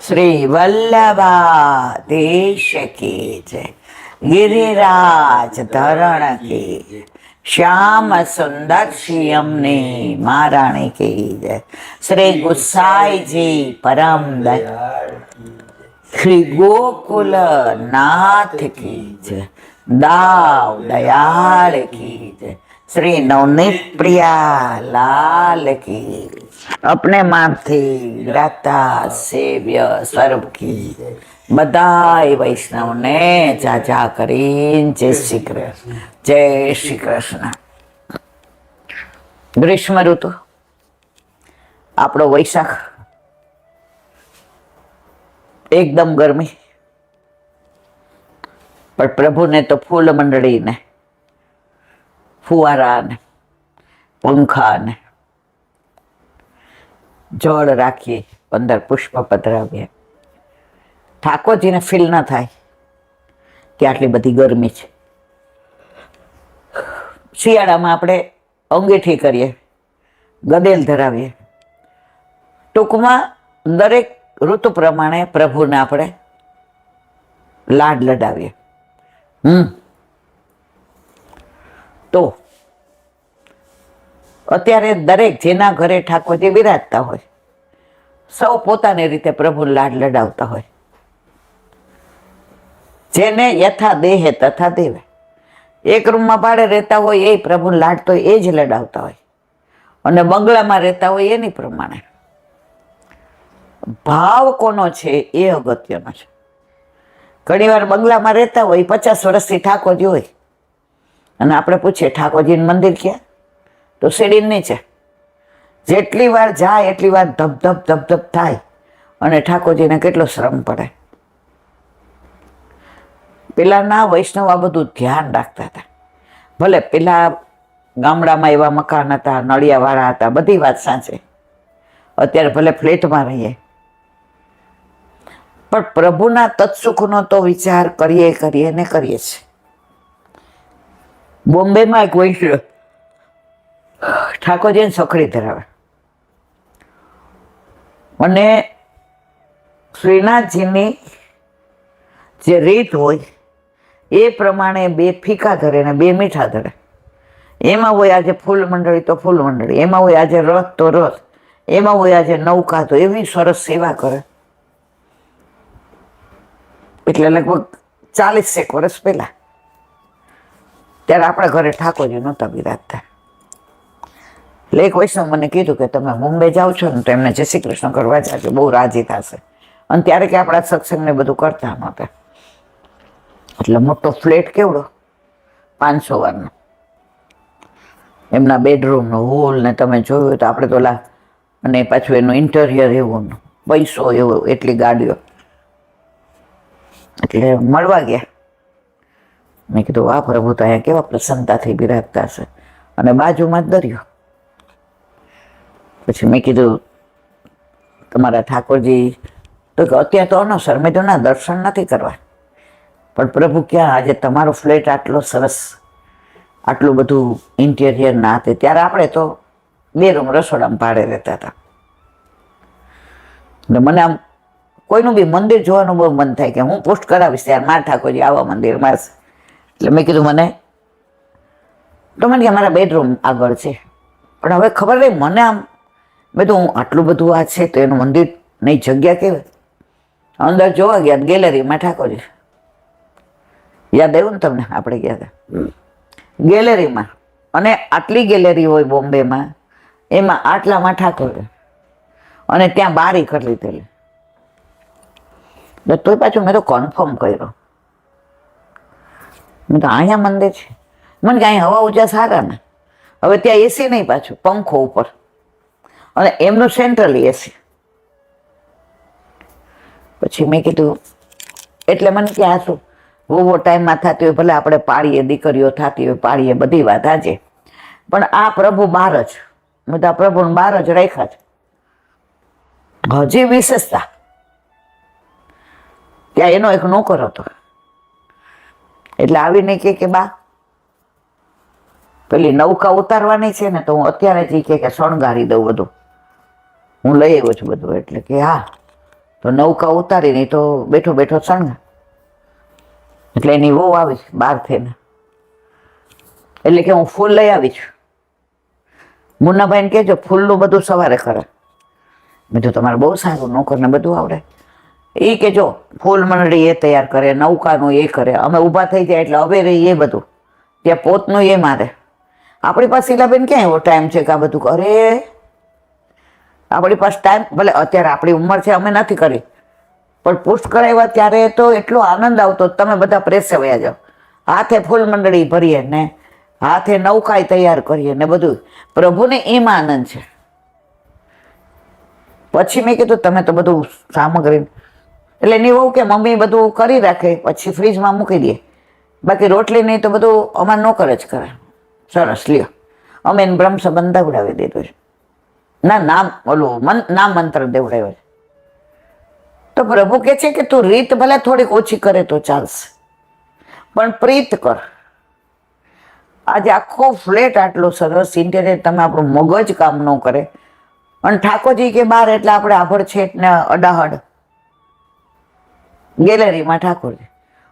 શ્રી વલ્લભાધીશ કી જય, ગિરિરાજ ધરણ કી જય, શ્યામ સુંદર શ્યામની મહારાણી કી જય, શ્રી ગુસાઈજી પરમ દયાળ, શ્રી ગોકુલ નાથ કી જય, દાવ દયાળ કી જય, શ્રી નવનીત પ્રિયા લાલ કી જય, अपने मानથી ગ્રાતા સેવ્ય સ્વરૂપ કી બધાય વૈષ્ણવને જાજા કરીને જય શ્રી કૃષ્ણ, જય શ્રી કૃષ્ણ. ગ્રીષ્મ ઋતુ, આપણો વૈશાખ, એકદમ ગરમી, પણ પ્રભુને તો ફૂલ મંડળીને, ફુવારાને, પંખાને, જળ રાખીએ, 15 પુષ્પ પધરાવીએ. ઠાકોરજીને ફીલ ન થાય કે આટલી બધી ગરમી છે. શિયાળામાં આપણે અંગીઠી કરીએ, ગદેલ ધરાવીએ. ટૂંકમાં દરેક ઋતુ પ્રમાણે પ્રભુને આપણે લાડ લડાવીએ. તો અત્યારે દરેક જેના ઘરે ઠાકોરજી બિરાજતા હોય, સૌ પોતાની રીતે પ્રભુ લાડ લડાવતા હોય. જેને યથા દેહે તથા દેવે, એક રૂમમાં ભાડે રહેતા હોય એ પ્રભુ લાડ તો એ જ લડાવતા હોય, અને બંગલામાં રહેતા હોય એની પ્રમાણે. ભાવ કોનો છે એ અગત્યનો છે. ઘણી વાર બંગલામાં રહેતા હોય, 50 વર્ષથી ઠાકોરજી હોય, અને આપણે પૂછીએ ઠાકોરજીનું મંદિર ક્યાં, તો સીડી નીચે. જેટલી વાર જાય એટલી વાર ધબ ધબ ધબ ધબ થાય, અને ઠાકોરજીને કેટલો શ્રમ પડે. પેલાના વૈષ્ણવ આ બધું ધ્યાન રાખતા હતા. ભલે પેલા ગામડામાં એવા મકાન હતા, નળિયાવાળા હતા, બધી વાત સાચી. અત્યારે ભલે ફ્લેટમાં રહીએ, પણ પ્રભુના તત્સુખનો તો વિચાર કરીએ ને કરીએ છીએ. બોમ્બેમાં એક વૈષ્ણવ ઠાકોરજીને સખડી ધરાવે, અને શ્રીનાથજીની જે રીત હોય એ પ્રમાણે 2 ફીકા ધરે ને 2 મીઠા ધરે. એમાં હોય આજે ફૂલ મંડળી તો ફૂલ મંડળી, એમાં હોય આજે રથ તો રથ, એમાં હોય આજે નૌકા તો એવી સરસ સેવા કરે. એટલે લગભગ 40 વર્ષ પહેલા, ત્યારે આપણા ઘરે ઠાકોરજી નહોતા બિરાજતા. એટલે એક વૈષ્ણવ મને કીધું કે તમે મુંબઈ જાઓ છો ને તો એમને જય શ્રી કૃષ્ણ કરવા જાજો, બહુ રાજી થશે. અને ત્યારે કે આપણા સત્સંગને બધું કરતા નહોતા. એટલે મોટો ફ્લેટ કેવડો, 500 વારનો, એમના બેડરૂમનો હોલ ને તમે જોયું તો આપણે તો અને પાછું એનું ઇન્ટિરિયર એવું, પૈસો એવો, એટલી ગાડીઓ. એટલે મળવા ગયા. મેં કીધું વાહ પ્રભુ, તો અહીંયા કેવા પ્રસન્નતાથી બિરાજતા હશે, અને બાજુમાં જ દરિયો. પછી મેં કીધું તમારા ઠાકોરજી, તો કે અત્યારે તો અનવસર. મેં તો ના, દર્શન નથી કરવા, પણ પ્રભુ ક્યાં, આજે તમારો ફ્લેટ આટલો સરસ, આટલું બધું ઇન્ટિરિયર ના હતું. ત્યારે આપણે તો 2 રૂમ રસોડામાં ભાડે રહેતા હતા. મને આમ કોઈનું બી મંદિર જોવાનું બહુ મન થાય કે હું પોસ્ટ કરાવીશ ત્યારે મારા ઠાકોરજી આવા મંદિરમાં. એટલે મેં કીધું મને તો મને કે મારા બેડરૂમ આગળ છે, પણ હવે ખબર નહીં મને આમ. મેં તો હું આટલું બધું આ છે તો એનું મંદિર નહીં, જગ્યા કેવી. અંદર જોવા ગયા ગેલેરીમાં ઠાકોરજી. યાદ આવ્યું ને તમને, આપણે ગયા હતા ગેલેરીમાં, અને આટલી ગેલેરી હોય બોમ્બેમાં, એમાં આટલામાં ઠાકોરજી, અને ત્યાં બારી કરી લીધેલી. તોય પાછું મેં તો કન્ફર્મ કર્યો, મેં તો અહીંયા મંદિર છે. મને કે અહીંયા હવા ઊંચા સારા ને. હવે ત્યાં એસી નહીં, પાછું પંખો ઉપર, અને એમનું સેન્ટ્રલી એસી. પછી મેં કીધું, એટલે મને કે આ શું બહુ ટાઈમમાં થતી હોય, ભલે આપણે પાડીએ, દીકરીઓ થતી હોય પાડીએ, બધી વાત આજે, પણ આ પ્રભુ બહાર જ, બધા પ્રભુને બહાર જ રાખ્યા છે. હજી વિશેષતા, ત્યાં એનો એક નોકર હતો. એટલે આવીને કે બા પેલી નૌકા ઉતારવાની છે ને, તો હું અત્યારે જ કે શણગારી દઉં બધું, હું લઈ આવ્યો છું બધું. એટલે કે હા, તો નૌકા ઉતારીને તો બેઠો બેઠો સણગા. એટલે એની વહુ આવી બહાર થઈને, એટલે કે હું ફૂલ લઈ આવી છું, મુન્નાભાઈને કહેજો ફૂલનું બધું સવારે કરે. મેં તો તમારે બહુ સારું નોકરને બધું આવડે. એ કે જો ફૂલ મંડળી એ તૈયાર કરે, નૌકાનું એ કરે, અમે ઊભા થઈ જાય એટલે હવે રહી એ બધું, ત્યાં પોતનું એ મારે. આપણી પાસે શીલાબેન ક્યાં એવો ટાઈમ છે કે આ બધું કરે? આપણી પાસે ટાઈમ, ભલે અત્યારે આપણી ઉંમર છે અમે નથી કરી, પણ પુષ્ટ કરાવ્યા ત્યારે તો એટલો આનંદ આવતો. તમે બધા પ્રેસે વયા જાઓ, હાથે ફૂલ મંડળી ભરીએ ને હાથે નૌકાય તૈયાર કરીએ ને બધું. પ્રભુને એમાં આનંદ છે. પછી મેં કીધું તમે તો બધું સામગ્રી, એટલે એની વહુ કે મમ્મી બધું કરી રાખે, પછી ફ્રીજમાં મૂકી દે, બાકી રોટલી નહીં તો બધું અમારે નોકર જ કરે. સરસ, લ્યો અમે એને બ્રહ્મ સંબંધ દેવડાવી દીધો છે. ના નામ ઓલું નામ મંત્ર દેવડાવ્યો છે. તો પ્રભુ કે છે કે તું રીત ભલે થોડીક ઓછી કરે તો ચાલશે, પણ પ્રીત કર. આજે આખો ફ્લેટ આટલો સરસ ઇન્ટેરિયર, તમે આપણું મગજ કામ ન કરે. અને ઠાકોરજી કે બાર એટલે આપણે આભડછેટ ને અડાહડ ગેલેરીમાં ઠાકોરજી,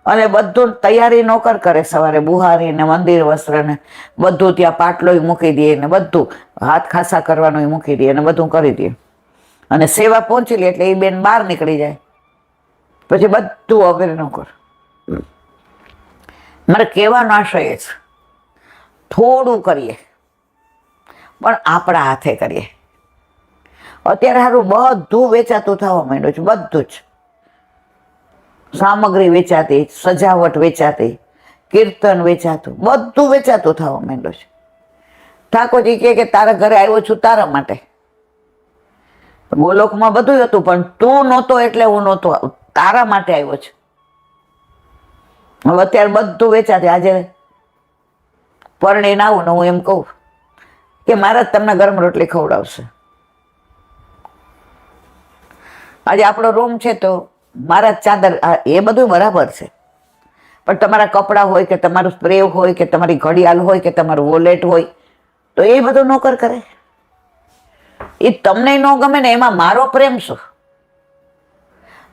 અને બધું તૈયારી નોકર કરે. સવારે બુહારી ને મંદિર વસ્ત્ર ને બધું ત્યાં પાટલો મૂકી દે ને બધું હાથ ખાસા કરવાનું મૂકી દે ને બધું કરી દે. અને સેવા પહોંચી લે એટલે એ બેન બહાર નીકળી જાય, પછી બધું અવેર નોકર. મારે કહેવાનો આશય છે થોડું કરીએ પણ આપણા હાથે કરીએ. અત્યારે સારું બધું વેચાતું થવા માંડ્યું છે, બધું જ સામગ્રી વેચાતી, સજાવટ વેચાતી, કીર્તન વેચાતું, બધું વેચાતું થવા માંડ્યું છે. ઠાકોરજી કે તારા ઘરે આવ્યો છું તારા માટે. ગોલોકમાં બધું હતું પણ તું નહોતો એટલે હું નહોતો, તારા માટે આવ્યો છે. હવે અત્યારે બધું વેચાતી. આજે પરણીને આવું ને હું એમ કહું કે મારા તમને ગરમ રોટલી ખવડાવશે. આજે આપણો રૂમ છે તો મારા ચાદર, એ બધું બરાબર છે, પણ તમારા કપડાં હોય કે તમારું સ્પ્રે હોય કે તમારી ઘડિયાળ હોય કે તમારું વોલેટ હોય તો એ બધું નોકર કરે. એ તમને ન ગમે ને એમાં મારો પ્રેમ શું?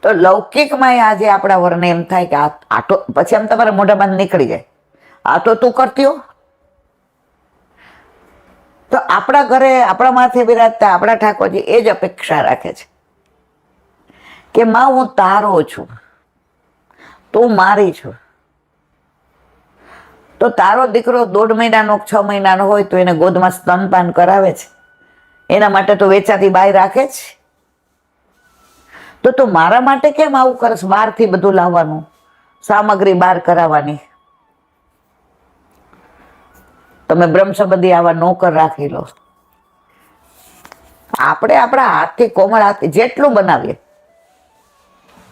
તો લૌકિકમાં આજે આપણા વરને એમ થાય કે આ તો પછી આમ તમારા મોઢામાં નીકળી જાય, આ તો તું કરતી હો. તો આપણા ઘરે આપણા માથે બિરાજતા આપણા ઠાકોરજી એ જ અપેક્ષા રાખે છે કે માં હું તારો છું, તું મારી છું. તો તારો દીકરો 1.5 મહિનાનો 6 મહિનાનો હોય તો એને ગોદમાં સ્તનપાન કરાવે છે, એના માટે તો વેચાતી બાય રાખે છે. તો તું મારા માટે કેમ આવું કરશ? બહારથી બધું લાવવાનું, સામગ્રી બહાર કરાવવાની. તમે બ્રહ્મ સંબંધી આવા નોકર રાખી લો. આપણે આપણા હાથથી, કોમળ હાથથી જેટલું બનાવીએ.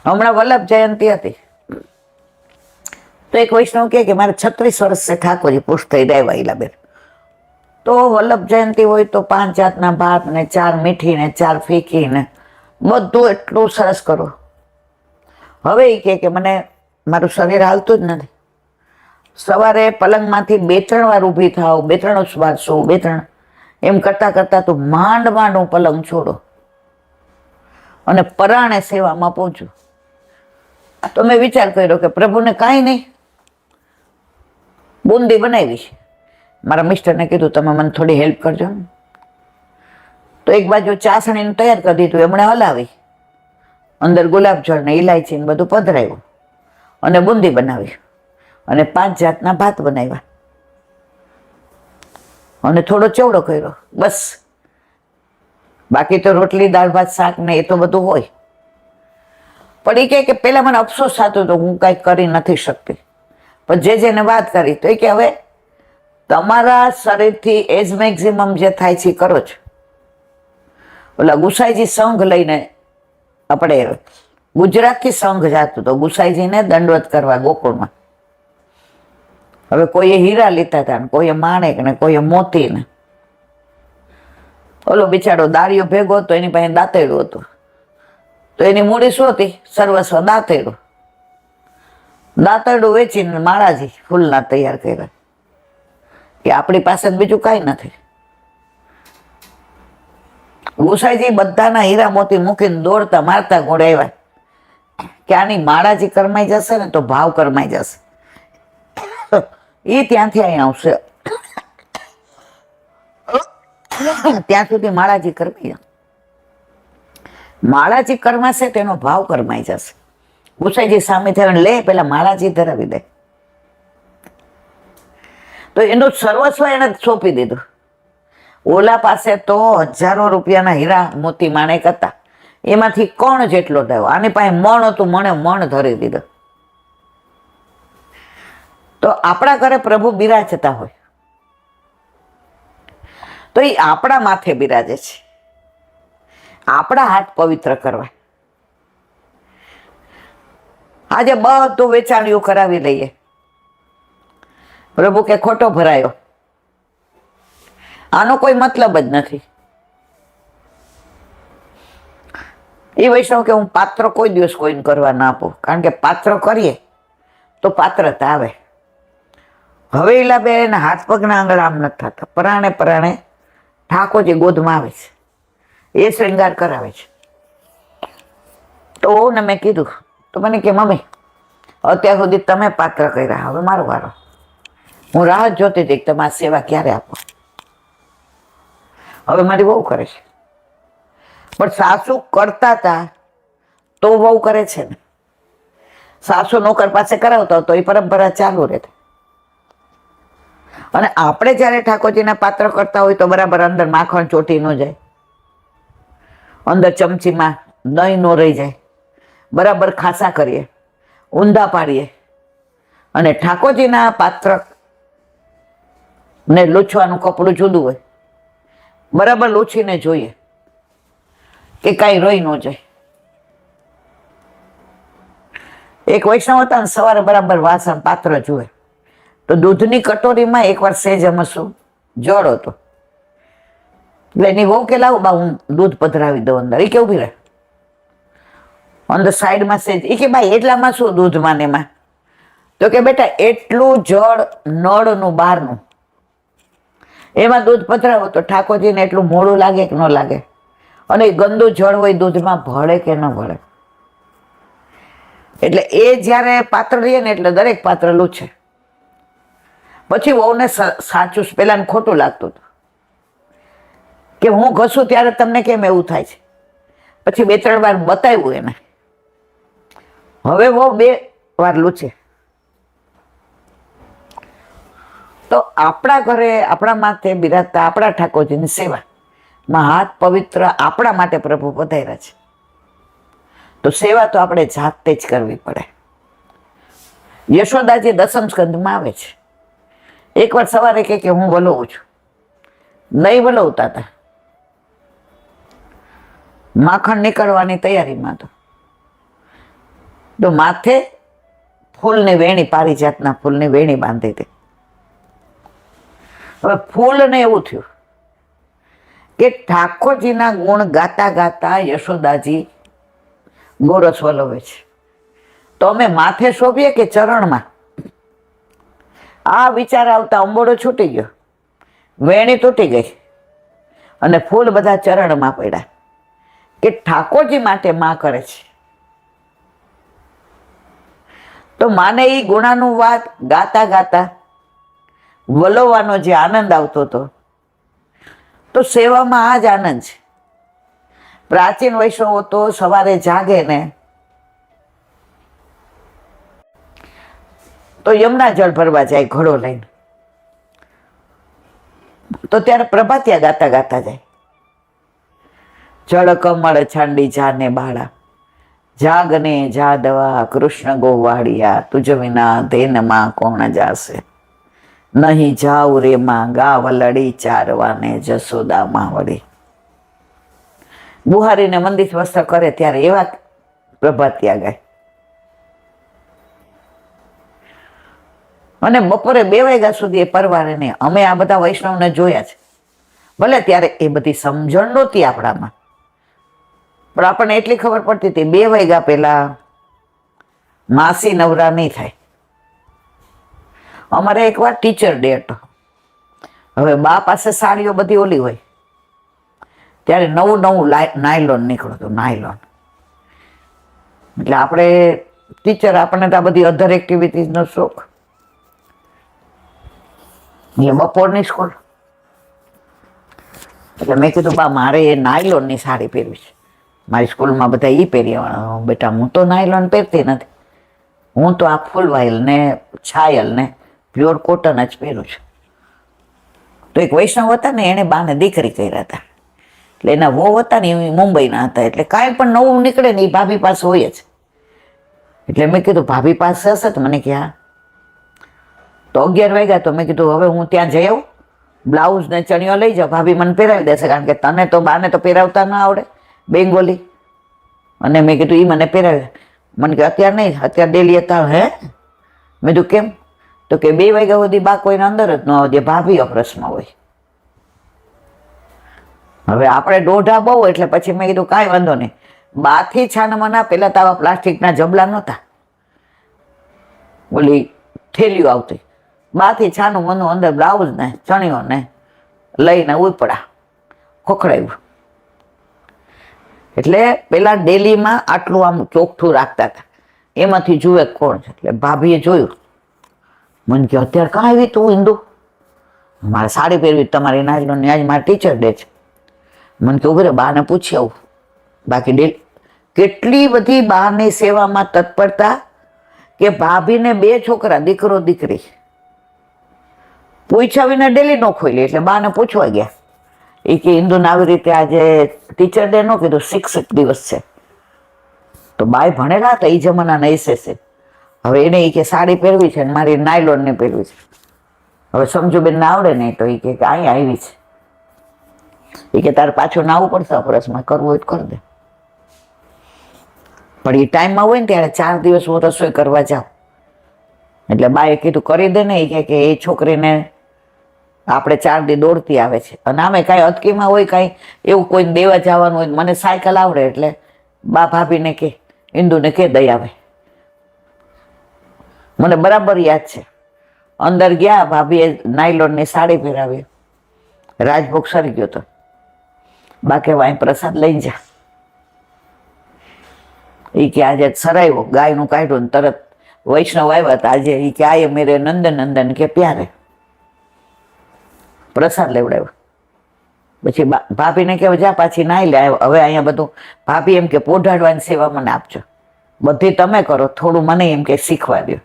હમણાં વલ્લભ જયંતિ હતી તો એક વૈષ્ણવ કે મારે 36 વર્ષે ઠાકોરજી પુષ્ટ થઈ જાય ઈલાબેન. તો વલ્લભ જયંતિ હોય તો 5 જાતના ભાત ને 4 મીઠી ને 4 ફીકી ને બધું એટલું સરસ કરો. હવે એ કે મને મારું શરીર હાલતું જ નથી. સવારે પલંગમાંથી 2-3 વાર ઊભી થાવ, 2-3 શ્વાસ, 2-3 એમ કરતા કરતા તો માંડ હું પલંગ છોડો અને પરાણે સેવામાં પહોંચું. તો મેં વિચાર કર્યો કે પ્રભુને કાંઈ નહીં, બુંદી બનાવી. મારા મિસ્ટરને કીધું તમે મને થોડી હેલ્પ કરજો ને. તો એક બાજુ ચાસણીને તૈયાર કરી દીધું, એમણે હલાવી, અંદર ગુલાબજળ ને ઇલાયચી ને બધું પધરાવ્યું અને બુંદી બનાવી અને 5 જાતના ભાત બનાવ્યા અને થોડો ચેવડો કર્યો, બસ. બાકી તો રોટલી, દાળ ભાત, શાક ને એ તો બધું હોય. પણ એ કે પેલા મને અફસોસ થતો હતો હું કાંઈ કરી નથી શકતી. પણ જેને વાત કરી તો એ કે હવે તમારા શરીરથી એજ મેક્સિમમ જે થાય છે કરો છો. ઓલા ગુસાઈજી સંઘ લઈને આપણે ગુજરાતથી સંઘ જતું તો ગુસાઈજીને દંડવત કરવા ગોકુળમાં. હવે કોઈએ હીરા લીધા હતા ને કોઈએ માણેક ને કોઈએ મોતી ને. ઓલો બિચારો દાળીઓ ભેગો હતો, એની પાસે દાંતેડું હતું. તો એની મૂડી શું હતી? સર્વસ્વ દાંતેડું. દાંતરડું વેચીને માળાજી ફૂલના તૈયાર કર્યા કે આપણી પાસે બીજું કાંઈ નથી. ગુસાઈજી બધાના હીરા મોતી મૂકીને દોડતા મારતા ઘોડે આવ્યા. કે આની માળા જે કરમાઈ જશે ને તો ભાવ કરમાઈ જશે, એ ત્યાંથી અહીં આવશે, ત્યાં સુધી માળાજી કરમાઈ જાય. માળાજી કરમાશે તેનો ભાવ કરમાઈ જશે. ગુસાઈજી સામે થયો લે પેલા માળાજી ધરાવી દે, તો એનું સર્વસ્વ એને સોંપી દીધું. ઓલા પાસે તો હજારો રૂપિયાના હીરા મોતી માણેક હતા, એમાંથી કોણ જેટલો થયો, આની પાસે મણ હતું, મણ ધરી દીધો. તો આપણા ઘરે પ્રભુ બિરાજતા હોય તો એ આપણા માથે બિરાજે છે, આપણા હાથ પવિત્ર કરવા. આજે બધું વેચાણિયું કરાવી લઈએ, પ્રભુ કે ખોટો ભરાયો, આનો કોઈ મતલબ જ નથી. એ વૈષ્ણવ કે હું પાત્ર કોઈ દિવસ કોઈને કરવા ના આપું, કારણ કે પાત્ર કરીએ તો પાત્રતા આવે. હવે એલા બેન હાથ પગના આંગળ આમ નથી થતા, પરાણે પરાણે ઠાકોરજી ગોદમાં આવે છે, એ શ્રૃંગાર કરાવે છે. તો ને મેં કીધું તો મને કે મમ્મી અત્યાર સુધી તમે પાત્ર કર્યા, હવે મારો વારો. હું રાહ જોતી હતી કે તમે આ સેવા ક્યારે આપો. હવે મારી વહુ કરે છે, પણ સાસુ કરતા હતા તો વહુ કરે છે ને. સાસુ નોકર પાસે કરાવતા તો એ પરંપરા ચાલુ રહેતી. અને આપણે જયારે ઠાકોરજીના પાત્ર કરતા હોય તો બરાબર અંદર માખણ ચોટી ન જાય, અંદર ચમચીમાં દહીં ન રહી જાય, બરાબર ખાસા કરીએ, ઊંધા પાડીએ. અને ઠાકોરજીના પાત્ર ને લૂછવાનું કપડું જુદું હોય, બરાબર લૂછીને જોઈએ કે કાંઈ રહી ન જાય. એક વૈષ્ણવ હતા ને સવારે બરાબર વાસણ પાત્ર જુએ તો દૂધની કટોરીમાં એકવાર સેજ અમસું જળ હતો, એટલે એની વહુ કે લાવો બા હું દૂધ પધરાવી દઉં અંદર. એ કેવું ભીરે અંદર સાઈડમાં સેજ, એ કે ભાઈ એટલામાં શું દૂધમાં ને એમાં? તો કે બેટા એટલું જળ નળનું બહારનું, એમાં દૂધ પધરાવો તો ઠાકોરજીને એટલું મોડું લાગે કે ન લાગે? અને એ ગંદુ જળ હોય દૂધમાં ભળે કે ન ભળે? એટલે એ જ્યારે પાત્ર રહીએ ને એટલે દરેક પાત્ર લૂછે. પછી વહુને સાચું પેલા ખોટું લાગતું હતું કે હું ઘસું ત્યારે તમને કેમ એવું થાય છે. પછી 2-3 વાર બતાવ્યું એને, હવે વહુ 2 વાર લૂછે. તો આપણા ઘરે આપણા માથે બિરાજતા આપણા ઠાકોરજીની સેવામાં હાથ પવિત્ર આપણા માટે પ્રભુ પધાર્યા છે. તો સેવા તો આપણે જાતે જ કરવી પડે. યશોદાજી 10મ સ્કંદમાં આવે છે. એકવાર સવારે કે હું વલોવું છું, નહીં વલોવતા હતા, માખણ નીકળવાની તૈયારીમાં તો માથે ફૂલની વેણી, પારિજાતના ફૂલની વેણી બાંધી હતી. હવે ફૂલને એવું થયું કે ઠાકોરજીના ગુણ ગાતા ગાતા યશોદાજી ગોરસ વલોવે છે, તો અમે માથે શોભીએ કે ચરણમાં? આ વિચાર આવતા અંબોડો છૂટી ગયો, વેણી તૂટી ગઈ અને ફૂલ બધા ચરણમાં પડ્યા કે ઠાકોરજી માટે માં કરે છે. તો માને એ ગુણાનું વાત ગાતા ગાતા વલોવાનો જે આનંદ આવતો હતો, તો સેવામાં આ જ આનંદ છે. પ્રાચીન વૈષ્ણવો તો સવારે જાગે ને તો યમુના જળ ભરવા જાય ઘડો લઈને, તો ત્યારે પ્રભાતિયા ગાતા ગાતા જાય. જળ કમળ છાંડી જાને બાળા, જાગને જાદવા કૃષ્ણ ગોવાળિયા, તુજ વિના ધેનમાં કોણ જાશે, નહીં જાઉ રે માં ગાવ લડી ચારવાને જસોદા માવડી. બુહારીને મંદિર વસ્ત્ર કરે ત્યારે એવા પ્રભાતિયા ગાય. અને બપોરે 2 વાગ્યા સુધી એ પરવારે નહીં. અમે આ બધા વૈષ્ણવને જોયા છે, ભલે ત્યારે એ બધી સમજણ નહોતી આપણામાં, પણ આપણને એટલી ખબર પડતી હતી 2 વાગ્યા પહેલા માસી નવરા નહીં થાય. અમારે એકવાર ટીચર ડે હતો. હવે બા પાસે સાડીઓ બધી ઓલી હોય, ત્યારે નવું નાયલોન નીકળ્યું હતું. નાયલોન એટલે આપણે ટીચર, આપણને તો આ બધી અધર એક્ટિવિટીઝનો શોખ. એટલે બપોરની સ્કૂલ, એટલે મેં કીધું બા મારે એ નાયલોનની સાડી પહેરવી છે. મારી સ્કૂલમાં બધા એ પહેરી. બેટા હું તો નાયલોન પહેરતી નથી, હું તો આ ફૂલવાયલ ને છાયલ ને પ્યોર કોટન જ પહેરું છું. તો એક વૈષ્ણવ હતા ને, એને બાને દીકરી કર્યા હતા. એટલે એના વહુ હતા ને એ મુંબઈના હતા. એટલે કાંઈ પણ નવું નીકળે ને એ ભાભી પાસે હોય જ. એટલે મેં કીધું ભાભી પાસે હશે તો મને કે હા. તો 11 વાગ્યા તો મેં કીધું હવે હું ત્યાં જઈ આવું, બ્લાઉઝ ને ચણિયો લઈ જાઉં, ભાભી મને પહેરાવી દેશે. કારણ કે તને તો બાને તો પહેરાવતા ના આવડે, બેંગોલી. અને મેં કીધું એ મને પહેરાવે. મને કે અત્યારે નહીં, અત્યારે ડેલી હતા. હે? મેં કીધું કેમ? તો કે 2 વાગ્યા સુધી બા કોઈને અંદર જ ન આવજે, ભાભી અપ્રસમાં હોય. હવે આપણે દોઢા બહુ, એટલે પછી મેં કીધું કાંઈ વાંધો નહીં. બાથી છાનમાના પેલા તો આવા પ્લાસ્ટિકના જબલા નહોતા, ઓલી થેલીઓ આવતી. બાથી છાનું મનું અંદર બ્લાઉઝ ને ચણિયો ને લઈને ઉપડા ખોખડાવ્યું. એટલે પેલા ડેલીમાં આટલું આમ ચોખ્ઠું રાખતા હતા, એમાંથી જુએ કોણ છે. એટલે ભાભીએ જોયું, મને કે અત્યારે કાં આવી તું ઇન્દુ? મારે સાડી પહેરવી તમારી નાયલોનની, આજ મારા ટીચર ડે છે. મને કે ઉભરે બાને પૂછી આવું. બાકી ડેલી કેટલી બધી બાની સેવામાં તત્પરતા કે ભાભીને 2 છોકરા, દીકરો દીકરી. પૂછ્યા વિના ડેલી ન ખોલી. એટલે બાને પૂછવા ગયા, એ કે ઇન્દુને આવી રીતે આજે ટીચર ડે નો કીધું, શિક્ષક દિવસ છે. તો બાય ભણેલા હતા એ જમાનાના એસએસ. હવે એને એ કે સાડી પહેરવી છે ને મારી નાયલોન ને પહેરવી છે. હવે સમજુ બેન ના આવડે નહીં તો એ કે અહીં આવી છે. એ કે તારે પાછું નાવું પડશે અપરસમાં, કરવું હોય તો કરી દે. પણ એ ટાઈમમાં હોય ને ત્યારે 4 દિવસ હું રસોઈ કરવા જાઉં. એટલે બાએ કીધું કરી દે ને. એ કે એ છોકરીને આપણે 4 દી દોડતી આવે છે. અને આમે કાંઈ અટકીમાં હોય, કાંઈ એવું કોઈને દેવા જવાનું હોય, મને સાયકલ આવડે એટલે બા ભાભીને કે ઇન્દુને કે દઈ આવે. મને બરાબર યાદ છે. અંદર ગયા, ભાભીએ નાયલોનની સાડી પહેરાવી, રાજભોગ સરી ગયો તો બા કે વાય પ્રસાદ લઈ જા. એ કે આજે સરાવ્યો, ગાયનું કાઢ્યું ને તરત વૈષ્ણવ આવ્યા હતા આજે. એ કે આયે મેરે નંદન નંદન કે પ્યારે, પ્રસાદ લેવડાવ્યો. પછી ભાભીને કે જા પાછી નાઈ લે. હવે અહીંયા બધું ભાભી એમ કે પોઢાડવાની સેવા મને આપજો, બધી તમે કરો, થોડું મને એમ કે શીખવા દો.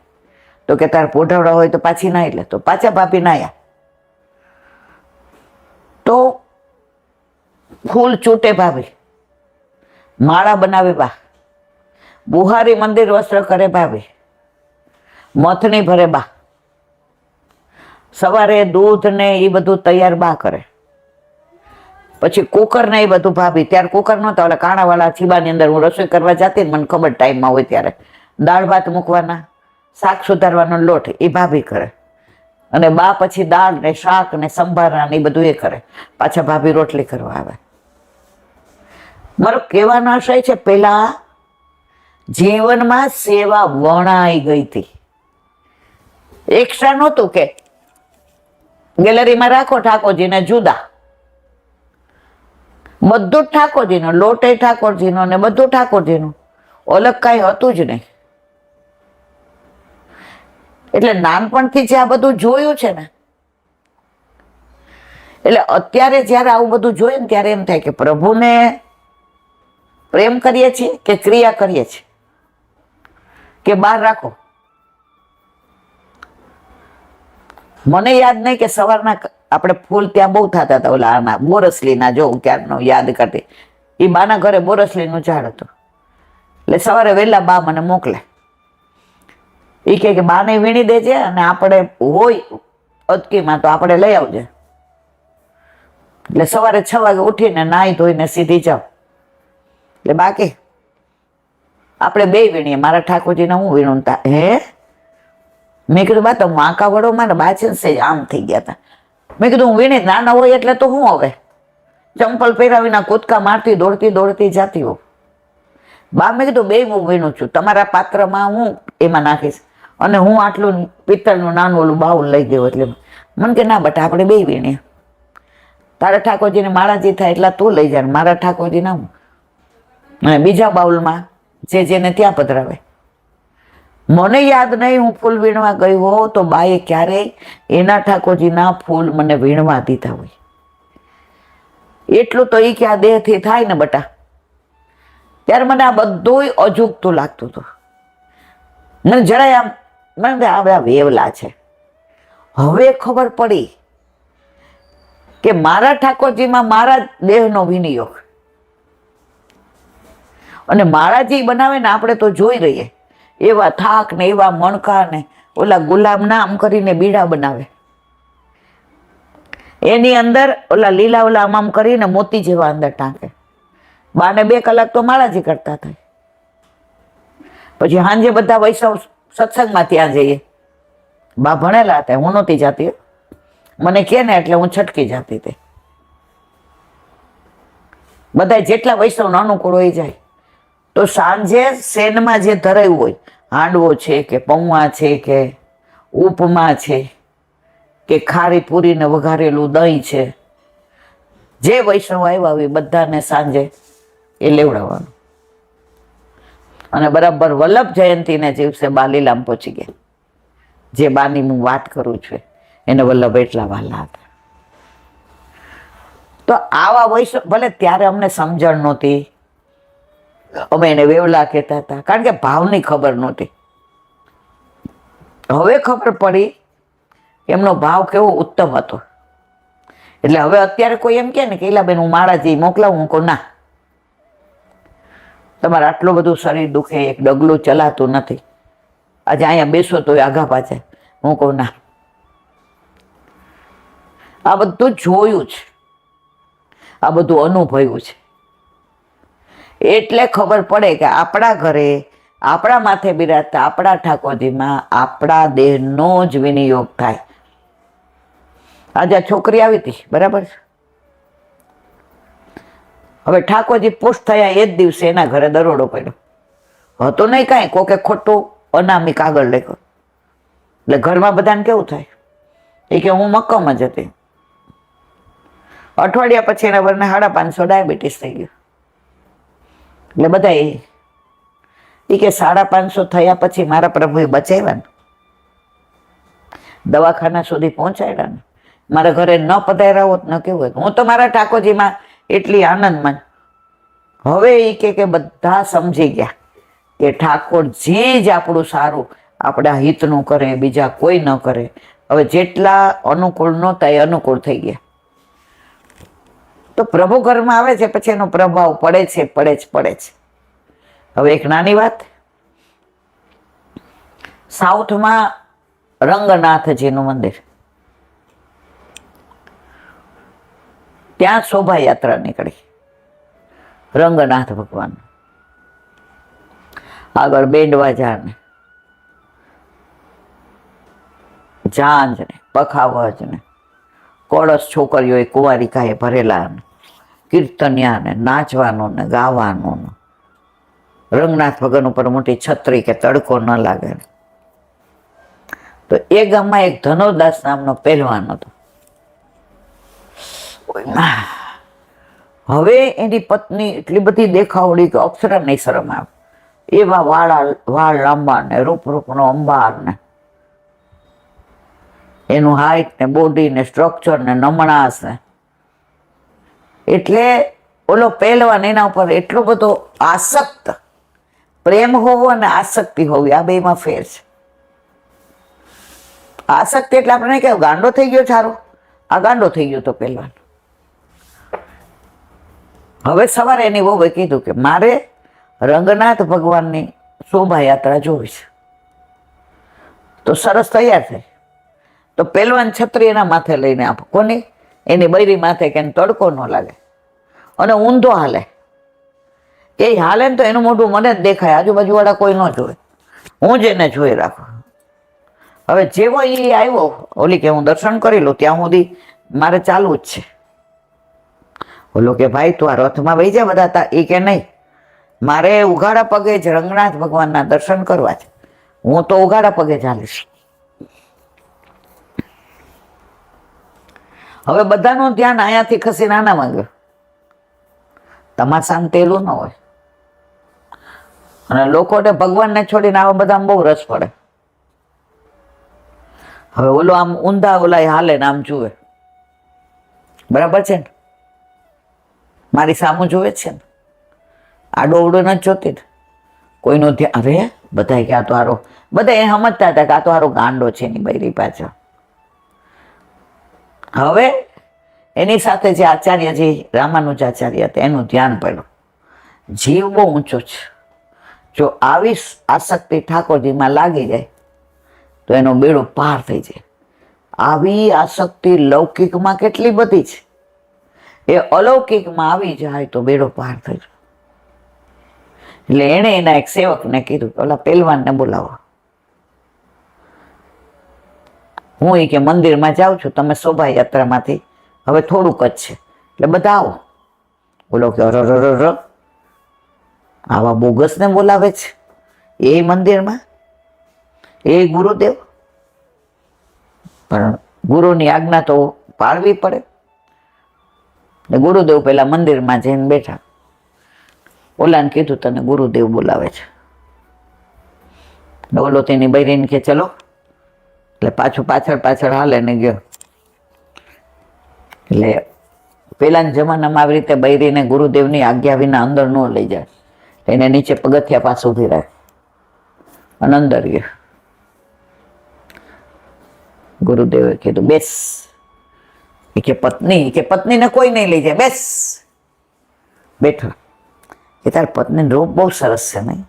તો કે તારે પોઢાવડા હોય તો પાછી નાઈ લે. તો પાછા ભાભી નાયા. તો ફૂલ ચૂંટે ભાભી, માળા બનાવે બા, બુહારી મંદિર વસ્ત્ર કરે ભાભી, મથની ભરે બા, સવારે દૂધ ને એ બધું તૈયાર બા કરે. પછી કુકર ને એ બધું ભાભી, ત્યારે કુકર નહોતા, ઓલા કાણાવાળા છીબાની અંદર હું રસોઈ કરવા જતી ને મને ખબર ટાઈમમાં હોય ત્યારે દાળ ભાત મૂકવાના, શાક સુધારવાનો લોટ એ ભાભી કરે. અને બા પછી દાળ ને શાક ને સંભારા ને એ બધું એ કરે. પાછા ભાભી રોટલી કરવા આવે. મારો કહેવાનો આશય છે, પેલા જીવનમાં સેવા વણાઈ ગઈ હતી. એક્સ્ટ્રા નહોતું કે ગેલેરીમાં રાખો ઠાકોરજીને જુદા, બધું જ ઠાકોરજીનું, લોટે ઠાકોરજીનો ને બધું ઠાકોરજીનું, અલગ કાંઈ હતું જ નહીં. એટલે નાનપણથી જે આ બધું જોયું છે ને, એટલે અત્યારે જયારે આવું બધું જોઈએ ને ત્યારે એમ થાય કે પ્રભુને પ્રેમ કરીએ છીએ કે ક્રિયા કરીએ છીએ કે બહાર રાખો. મને યાદ નહીં કે સવારના આપણે ફૂલ ત્યાં બહુ થતા હતા, ઓલા આના બોરસલીના, જોઉં ક્યારનો યાદ કરતી, એ બાના ઘરે બોરસલીનું ઝાડ હતું. એટલે સવારે વહેલા બા મને મોકલે. એ કે બાને વીણી દેજે અને આપણે હોય અટકીમાં તો આપણે લઈ આવજે. એટલે સવારે 6 વાગે ઉઠીને નાહી ધોઈને સીધી જાવ. એટલે બાકી આપણે 2 વીણીએ, મારા ઠાકોરજીને હું વીણુંતા. હે? મેં કીધું બા તો માકા વડો મારે બાચન છે આમ થઈ ગયા હતા. મેં કીધું હું વીણી નાના હોય એટલે તો હું હવે ચંપલ પહેરાવીના કૂદકા મારતી દોડતી દોડતી જાતી હોઉં. બા મેં કીધું 2 હું વીણું છું, તમારા પાત્રમાં હું એમાં નાખીશ અને હું આટલું પિત્તળનું નાનું ઓલું બાઉલ લઈ ગયો. એટલે મને કે ના બટા આપણે 2 વીણીએ, તારા ઠાકોરજીને માળાજી થાય એટલા તું લઈ જા, મારા ઠાકોરજીના હું. અને બીજા બાઉલમાં જેને ત્યાં પધરાવે. મને યાદ નહીં હું ફૂલ વીણવા ગઈ હો તો બાએ ક્યારેય એના ઠાકોરજીના ફૂલ મને વીણવા દીધા હોય. એટલું તો એ કે આ દેહથી થાય ને બટા. ત્યારે મને આ બધું અજુગતું લાગતું હતું. મને જરાય આમ મને આ બધા વેવલા છે. હવે ખબર પડી કે મારા ઠાકોરજીમાં મારા દેહનો વિનિયોગ, અને મારા જે બનાવે ને આપણે તો જોઈ રહીએ એવા થાક ને એવા મણકા ને ઓલા ગુલામ નામ કરીને બીડા બનાવે, એની અંદર ઓલા લીલા ઓલા આમ કરીને મોતી જેવા અંદર ટાંકે. બાને 2 કલાક તો માળાજી કરતા થાય. પછી સાંજે બધા વૈષ્ણવ સત્સંગમાં ત્યાં જઈએ. બા ભણેલા હતા, હું નહોતી જાતી, મને કે ને એટલે હું છટકી જતી હતી. બધા જેટલા વૈષ્ણવ અનુકૂળ હોય જાય તો સાંજે શેનમાં જે ધરાયું હોય, હાંડવો છે કે પૌવા છે કે ઉપમા છે કે ખારી પૂરીને વઘારેલું દહીં છે, જે વૈષ્ણવ આવ્યા હોય બધાને સાંજે એ લેવડાવવાનું. અને બરાબર વલ્લભ જયંતીને દિવસે બા લીલામ પહોંચી ગયા. જે બાની હું વાત કરું છું એને વલ્લભ એટલા વાલા હતા. તો આવા વૈષ્ણવ, ભલે ત્યારે અમને સમજણ નહોતી, અમે એને વેવલા કહેતા હતા, કારણ કે ભાવની ખબર નહોતી. હવે ખબર પડી એમનો ભાવ કેવો ઉત્તમ હતો. એટલે હવે અત્યારે કોઈ એમ કે ને કે ઈલાબેન હું માળાજી મોકલાવું, હું કહું ના, તમારે આટલું બધું શરીર દુખે, એક ડગલું ચલાતું નથી, આજે અહીંયા બેસો તો આઘા પાછા, હું કહું ના. આ બધું જોયું છે, આ બધું અનુભવ્યું છે, એટલે ખબર પડે કે આપણા ઘરે આપણા માથે બિરાજતા આપણા ઠાકોરજીમાં આપણા દેહનો જ વિનિયોગ થાય. આજે આ છોકરી આવી હતી, બરાબર છે. હવે ઠાકોરજી પુષ્ટ થયા એ જ દિવસે એના ઘરે દરોડો પડ્યો હતો. નહીં કાંઈ, કોકે ખોટું અનામી કાગળ લખ્યો. એટલે ઘરમાં બધાને કેવું થાય, એ કે હું મક્કમ જ હતી. અઠવાડિયા પછી એના વરને 550 ડાયાબિટીસ થઈ ગયું. એટલે બધા એ કે 550 થયા પછી મારા પ્રભુએ બચાવ્યા ને, દવાખાના સુધી પહોંચાડ્યા ને, મારા ઘરે ન પધાર્યા હોત ન કેવું હોય. હું તો મારા ઠાકોરજીમાં એટલી આનંદમાં. હવે એ કે બધા સમજી ગયા કે ઠાકોરજી જ આપણું સારું, આપણા હિતનું કરે, બીજા કોઈ ન કરે. હવે જેટલા અનુકૂળ નહોતા એ અનુકૂળ થઈ ગયા. તો પ્રભુ ઘરમાં આવે છે પછી એનો પ્રભાવ પડે છે, પડે છે. હવે એક નાની વાત, સાઉથમાં રંગનાથજીનું મંદિર, ત્યાં શોભાયાત્રા નીકળી રંગનાથ ભગવાન. આગળ બેન્ડ વાજા ને ઝાંઝ ને પખાવજ ને કોળસ છોકરીઓએ કુંવારિકાએ ભરેલા ને કીર્તનિયા ને નાચવાનું ને ગાવાનું ને રંગનાથ ભગવાન ઉપર મોટી છત્રી કે તડકો ન લાગે. તો એ ગામમાં એક ધનોદાસ નામનો પહેલવાન હતો. હવે એની પત્ની એટલી બધી દેખાવડી કે અપ્સરા નહીં શરમ આવે એવા વાળ લાંબા ને રૂપનો અંબાર ને એનું હાઈટ ને બોડી ને સ્ટ્રક્ચર ને નમણાસ ને, એટલે ઓલો પહેલવાન એના ઉપર એટલો બધો આસક્ત. પ્રેમ હોવો અને આસક્તિ હોવી આ બેમાં ફેર છે. આસક્તિ એટલે આપણે કેવું ગાંડો થઈ ગયો સારો, આ ગાંડો થઈ ગયો તો પહેલવાન. હવે સવારે એની વહુએ કીધું કે મારે રંગનાથ ભગવાનની શોભાયાત્રા જોવી છે. તો સરસ તૈયાર થાય. તો પહેલવાન છત્રી એના માથે લઈને આપો. કોની? એની બૈરી માથે, કે તડકો ન લાગે, અને ઊંધો હાલે. એ હાલે ને તો એનું મોઢું મને જ દેખાય, આજુબાજુ વાળા કોઈ ન જોવે, હું જ એને જોઈ રાખું. હવે જેવો એ આવ્યો, ઓલી કે હું દર્શન કરી લઉં ત્યાં સુધી મારે ચાલુ જ છે. ઓલો કે ભાઈ તું આ રથમાં વહી જા બધા તા. એ કે નહીં, મારે ઉઘાડા પગે જ રંગનાથ ભગવાનના દર્શન કરવા છે, હું તો ઉઘાડા પગે ચાલીશ. હવે બધાનું ધ્યાન અહીંયાથી ખસીને આનામાં ગયું. તમાશાનું તેલું ન હોય. અને લોકોને ભગવાનને છોડીને આવા બધામાં બહુ રસ પડે. હવે ઓલો આમ ઊંધા ઓલા હાલે ને આમ જુએ, બરાબર છે ને, મારી સામું જોવે છે ને, આડો અવડો નથી જોતી ને, કોઈનો ધ્યાન, અરે બધા કે આ તો હારો, બધા એ સમજતા હતા કે આ તો હારો ગાંડો છે એની બૈરી પાછળ. હવે એની સાથે જે આચાર્યજી રામાનુજાચાર્ય હતા એનું ધ્યાન પડ્યું, જીવ બહુ ઊંચો છે, જો આવી આસક્તિ ઠાકોરજીમાં લાગી જાય તો એનો બેડો પાર થઈ જાય. આવી આસક્તિ લૌકિકમાં કેટલી બધી છે, એ અલૌકિકમાં આવી જાય તો બેડો પાર થઈ જાય. એટલે એણે એના એક સેવકને કીધું, ઓલા પહેલવાનને બોલાવો, હું એ કે મંદિરમાં જાઉં છું, તમે શોભાયાત્રામાંથી હવે થોડુંક જ છે એટલે બધા આવો. બોલો કે અરર, આવા બોગસને બોલાવે છે એ મંદિરમાં, એ ગુરુદેવ, પણ ગુરુની આજ્ઞા તો પાળવી પડે. ગુરુદેવ પેલા મંદિરમાં જઈને બેઠા, ઓલાને કીધું તને ગુરુદેવ બોલાવે છે. ઓલો તેની બૈરીને કે ચલો, એટલે પાછળ હાલે ને ગયો. એટલે પેલાના જમાનામાં આવી રીતે બૈરીને ગુરુદેવની આજ્ઞા વિના અંદર ન લઈ જાય, એને નીચે પગથિયા પાસે ઉભી રાખે અને અંદર ગયો. ગુરુદેવે કીધું બેસ. એ કે પત્નીને કોઈ નહીં લઈ જાય, બેસ. બેઠો. એ તાર પત્ની રૂપ બહુ સરસ છે નહીં?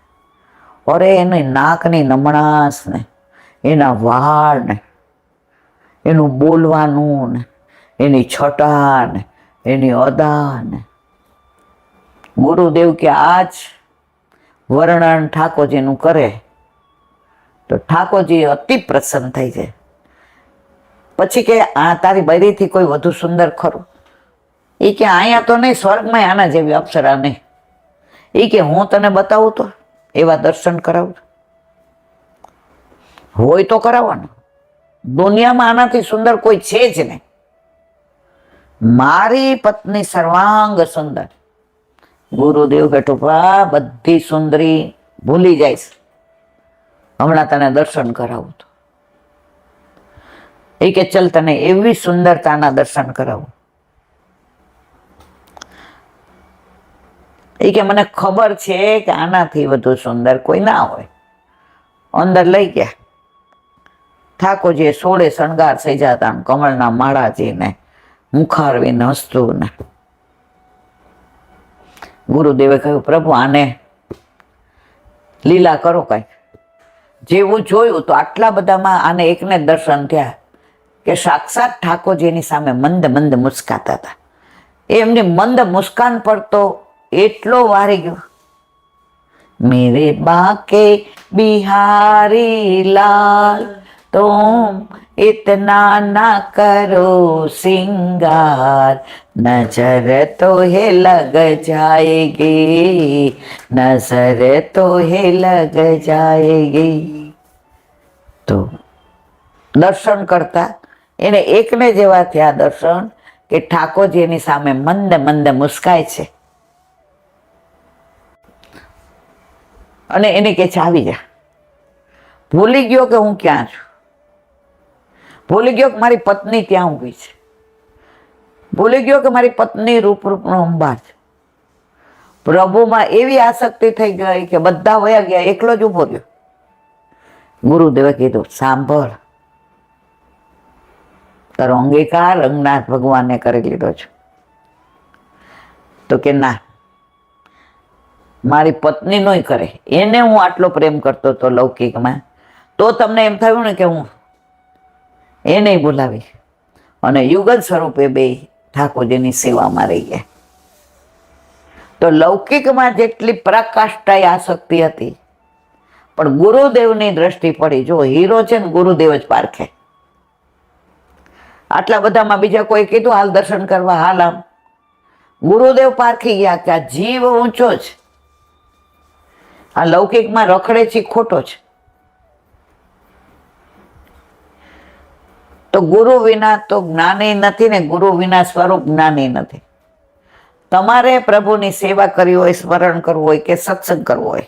અરે એની નાકની નમણાશ ને, એના વાળ ને, એનું બોલવાનું ને, એની છટા ને, એની અદા ને. ગુરુદેવ કે આજ વર્ણન ઠાકોરજીનું કરે તો ઠાકોરજી અતિ પ્રસન્ન થઈ જાય. પછી કે આ તારી બૈરીથી કોઈ વધુ સુંદર ખરું? એ કે અહીંયા તો નહીં, સ્વર્ગમાં આના જેવી અપ્સરા નહીં. એ કે હું તને બતાવું તો એવા દર્શન કરાવું, હોય તો કરાવવાનું. દુનિયામાં આનાથી સુંદર કોઈ છે જ નહીં. મારી પત્ની સર્વાંગ સુંદર. ગુરુદેવ કે ટુપા બધી સુંદરી ભૂલી જઈશ, હમણાં તને દર્શન કરાવું. તો એ કે ચલ તને એવી સુંદરતાના દર્શન કરાવું. એ કે મને ખબર છે કે આનાથી વધુ સુંદર કોઈ ના હોય. અંદર લઈ ગયા. ઠાકોરજીએ 16 શણગાર થઈ જતા, કમળના માળાજીને મુખારવીને હસતું ને. ગુરુદેવે કહ્યું પ્રભુ આને લીલા કરો કઈ. જેવું જોયું તો આટલા બધામાં આને એકને દર્શન થયા કે સાક્ષાત ઠાકોરજીની સામે મંદ મંદ મુસ્કાતા હતા. એમની મંદ મુસ્કાન પર તો એટલો વારી ગયો, મેરે બાકે બિહારી લાલ तुम इतना ना करो सिंगार, नजर तो है लग जाएगी, नजर तो है लग जाएगी. तो દર્શન કરતા એને એકને જેવા થયા દર્શન કે ઠાકોરજી એની સામે મંદ મંદ મુસ્કાય છે અને એને કે આવી જા. ભૂલી ગયો કે હું ક્યાં છું, ભૂલી ગયો કે મારી પત્ની ત્યાં ઊભી છે, ભૂલી ગયો કે મારી પત્ની રૂપનો અંબાર છે. પ્રભુમાં એવી આસક્તિ થઈ ગઈ કે બધા વયા ગયા, એકલો જ ઉભો રહ્યો. ગુરુદેવે કીધું સાંભળ, તારો અંગીકાર રંગનાથ ભગવાને કરી લીધો છે. તો કે ના, મારી પત્ની નોય કરે, એને હું આટલો પ્રેમ કરતો હતો લૌકિકમાં, તો તમને એમ થયું ને કે હું એને બોલાવી અને યુગલ સ્વરૂપે બે ઠાકોરજીની સેવામાં રહી ગયા. તો લૌકિકમાં જેટલી પ્રકાષ્ઠાય આસક્તિ હતી, પણ ગુરુદેવની દ્રષ્ટિ પડી. જો હીરો છે ને ગુરુદેવ જ પારખે. આટલા બધામાં બીજા કોઈ કીધું હાલ દર્શન કરવા, હાલ આમ, ગુરુદેવ પારખી ગયા કે આ જીવ ઊંચો છે, આ લૌકિકમાં રખડે છે ખોટો છે. તો ગુરુ વિના તો જ્ઞાની નથી ને ગુરુ વિના સ્વરૂપ જ્ઞાની નથી. તમારે પ્રભુની સેવા કરવી હોય, સ્મરણ કરવું હોય કે સત્સંગ કરવો હોય,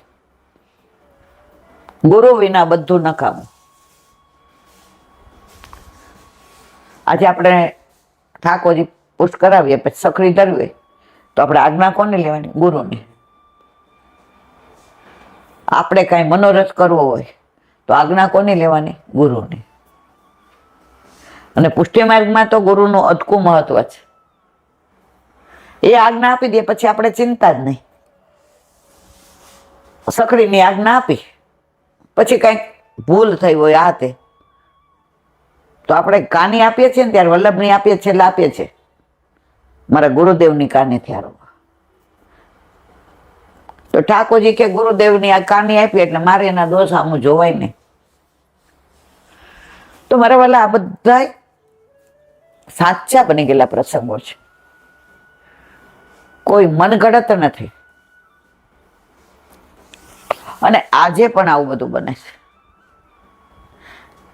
ગુરુ વિના બધું નકામું. આજે આપણે ઠાકોરજી પુષ્ટ કરાવીએ, પછી સખડી ધરવી, તો આપણે આજ્ઞા કોને લેવાની? ગુરુની. આપણે કાંઈ મનોરથ કરવો હોય તો આજ્ઞા કોની લેવાની? ગુરુની. અને પુષ્ટિ માર્ગમાં તો ગુરુનું અદકું મહત્વ છે. એ આજ્ઞા આપી દે પછી આપણે ચિંતા જ નહીં. સખડીની આજ્ઞા આપી પછી કંઈક ભૂલ થઈ હોય આ તે, તો આપણે કાની આપીએ છીએ ને ત્યારે વલ્લભની આપીએ છીએ, એટલે આપીએ છીએ મારા ગુરુદેવની કાની થયા. તો ઠાકોરજી કે ગુરુદેવની આ કાની આપી એટલે મારે એના દોષ આમ જોવાય નહીં. તો મારા વાલા આ બધા સાચા બની ગયેલા પ્રસંગો છે, કોઈ મનગઢત નથી. અને આજે પણ આવું બધું બને છે.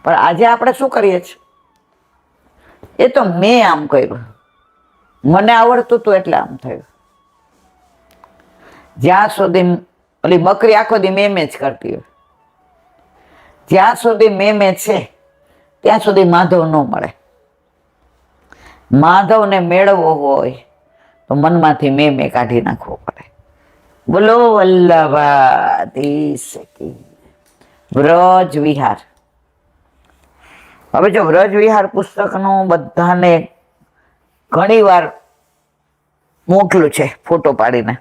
પણ આજે આપણે શું કરીએ છીએ? એ તો મેં આમ કર્યું, મને આવડતું હતું એટલે આમ થયું. જ્યાં સુધી ઓલી બકરી આખો દી મેં જ કરતી હોય, જ્યાં સુધી મેં છે ત્યાં સુધી માધવ ન મળે. માધવને મેળવવો હોય તો મનમાંથી મેં કાઢી નાખવો પડે. બોલો વલ્લભાધીશ કી. વ્રજ વિહાર. હવે જો વ્રજ વિહાર પુસ્તકનું બધાને ઘણી વાર મોકલું છે, ફોટો પાડીને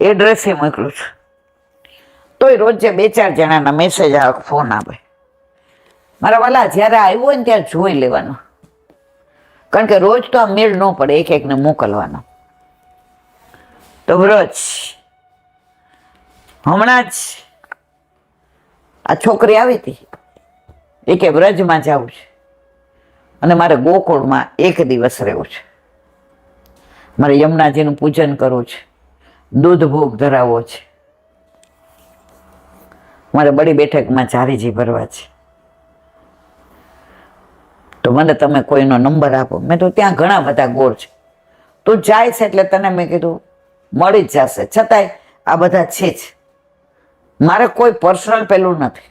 એડ્રેસે મોકલું છું, તોય રોજે 2-4 જણાના મેસેજ આવે, ફોન આવે. મારા વાલા જ્યારે આવ્યું હોય ને ત્યારે જોઈ લેવાનું, કારણ કે રોજ તો આ મેળ ન પડે એક એકને મોકલવાનો. તો વ્રજ હમણાં જ આ છોકરી આવી હતી, એ કે વ્રજમાં જવું છે અને મારે ગોકુળમાં 1 દિવસ રહેવું છે, મારે યમુનાજીનું પૂજન કરવું છે, દૂધ ભોગ ધરાવવો છે, મારે બડી બેઠકમાં ચારીજી ભરવા છે. તો મને તમે કોઈનો નંબર આપો. મેં તો ત્યાં ઘણા બધા ગોળ છે, તું જાય છે એટલે તને મેં કીધું મળી જ જશે. છતાંય આ બધા છે જ, મારે કોઈ પર્સનલ પેલું નથી.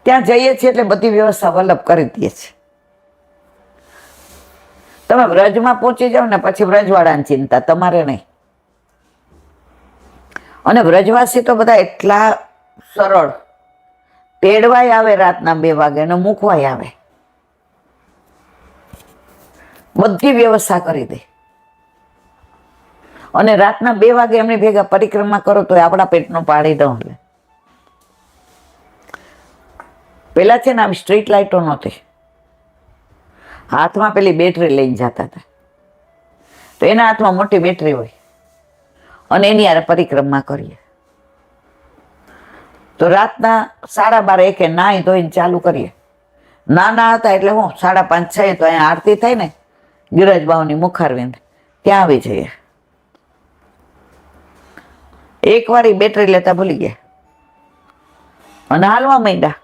ત્યાં જઈએ છીએ એટલે બધી વ્યવસ્થા વલ્લભ કરી દઈએ છીએ. તમે વ્રજમાં પહોંચી જાઓ ને પછી વ્રજવાળાની ચિંતા તમારે નહીં. અને વ્રજવાસી તો બધા એટલા સરળ, તેડવાય આવે રાતના 2 વાગે ને મૂકવાય આવે, બધી વ્યવસ્થા કરી દે. અને રાતના 2 વાગે એમની ભેગા પરિક્રમા કરો તો આપણા પેટનું પાણી ન લે. પેલા છે ને આમ સ્ટ્રીટ લાઇટો નહોતી, હાથમાં પેલી બેટરી લઈને જતા હતા. તો એના હાથમાં મોટી બેટરી હોય અને એની યાર પરિક્રમા કરીએ. તો રાતના 12:30-1 નાહી ધોઈને ચાલુ કરીએ. નાના હતા એટલે હું 5:30-6 તો અહીંયા આરતી થાય ને ગિરજ બાવની મુખારવિંદ, ત્યાં આવી જઈએ. એકવાર ઈ બેટરી લેતા ભૂલી ગયા અને હાલવા માંડ્યા.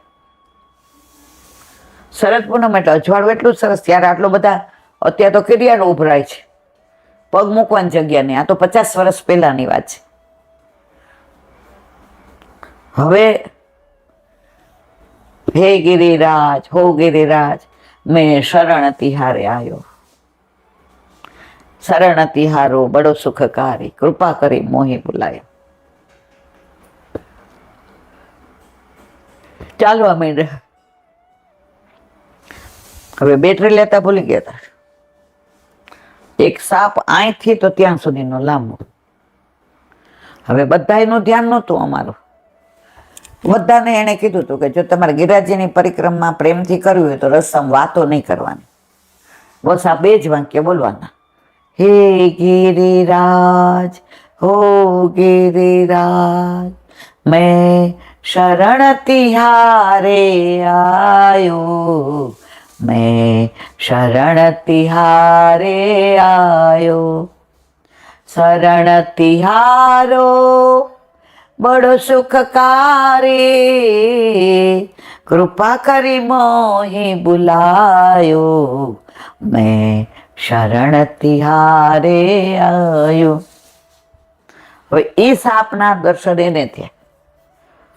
શરદ પૂનમ એટલે અજવાળું એટલું સરસ. ત્યારે આટલો બધા, અત્યારે તો કિરિયાળો ઉભરાય છે, પગ મૂકવાની જગ્યા નહીં. આ તો 50 વર્ષ પહેલાની વાત છે. હવે હે ગિરિરાજ હો ગિરિરાજ મેં શરણ તિહારે આવ્યો, શરણ તિહારો બડો સુખકારી, કૃપા કરી મોહી બોલાયો. ચાલવા માંડ્યા. હવે બેટરી લેતા ભૂલી ગયા હતા. એક સાપ અહીંથી તો ત્યાં સુધીનો લાંબો. હવે બધાનું ધ્યાન નહોતું અમારું. બધાને એને કીધું હતું કે જો તમારે ગિરિરાજની પરિક્રમા પ્રેમથી કરવી હોય તો રસ્તામાં વાતો નહીં કરવાની, બસ આ 2 જ વાક્ય બોલવાના. હે ગિરિરાજ હો ગિરિરાજ મેં શરણ તિહારે આયો, मैं शरण तिहारे आयो, शरण तिहारो बड़ो सुखकारी, कृपा करी मोहि बुलायो, मैं शरण तिहारे आयो. હવે એ સાપના દર્શન એને થયા.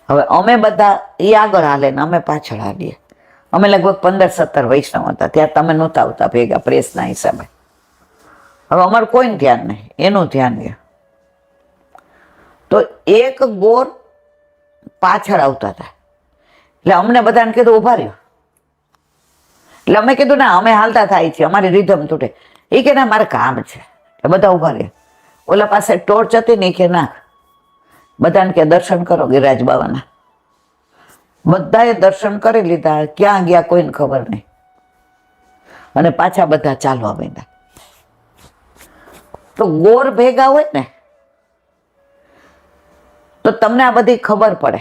હવે અમે બધા એ આગળ હાલે ને અમે પાછળ હાલીએ. અમે લગભગ 15-17 વૈષ્ણવ હતા. ત્યાં તમે નહોતા આવતા ભેગા પ્રેસના હિસાબે. હવે અમારું કોઈનું ધ્યાન નહીં, એનું ધ્યાન છે. તો એક ગોર પાછળ આવતા હતા. એટલે અમને બધાને કીધું ઊભા રહ્યો. એટલે અમે કીધું ના, અમે હાલતા થાય છે, અમારી રીધમ તૂટે. એ કે ના, મારે કામ છે. એટલે બધા ઊભા રહ્યા. ઓલા પાસે ટોર્ચ હતી ને, કે ના, બધાને કે દર્શન કરો ગિરિરાજ બાવાના. બધાએ દર્શન કરી લીધા. ક્યાં ગયા કોઈને ખબર નહીં. અને પાછા બધા ચાલવા માંડ્યા. તો ગોર ભેગા હોય ને તો તમને આ બધી ખબર પડે.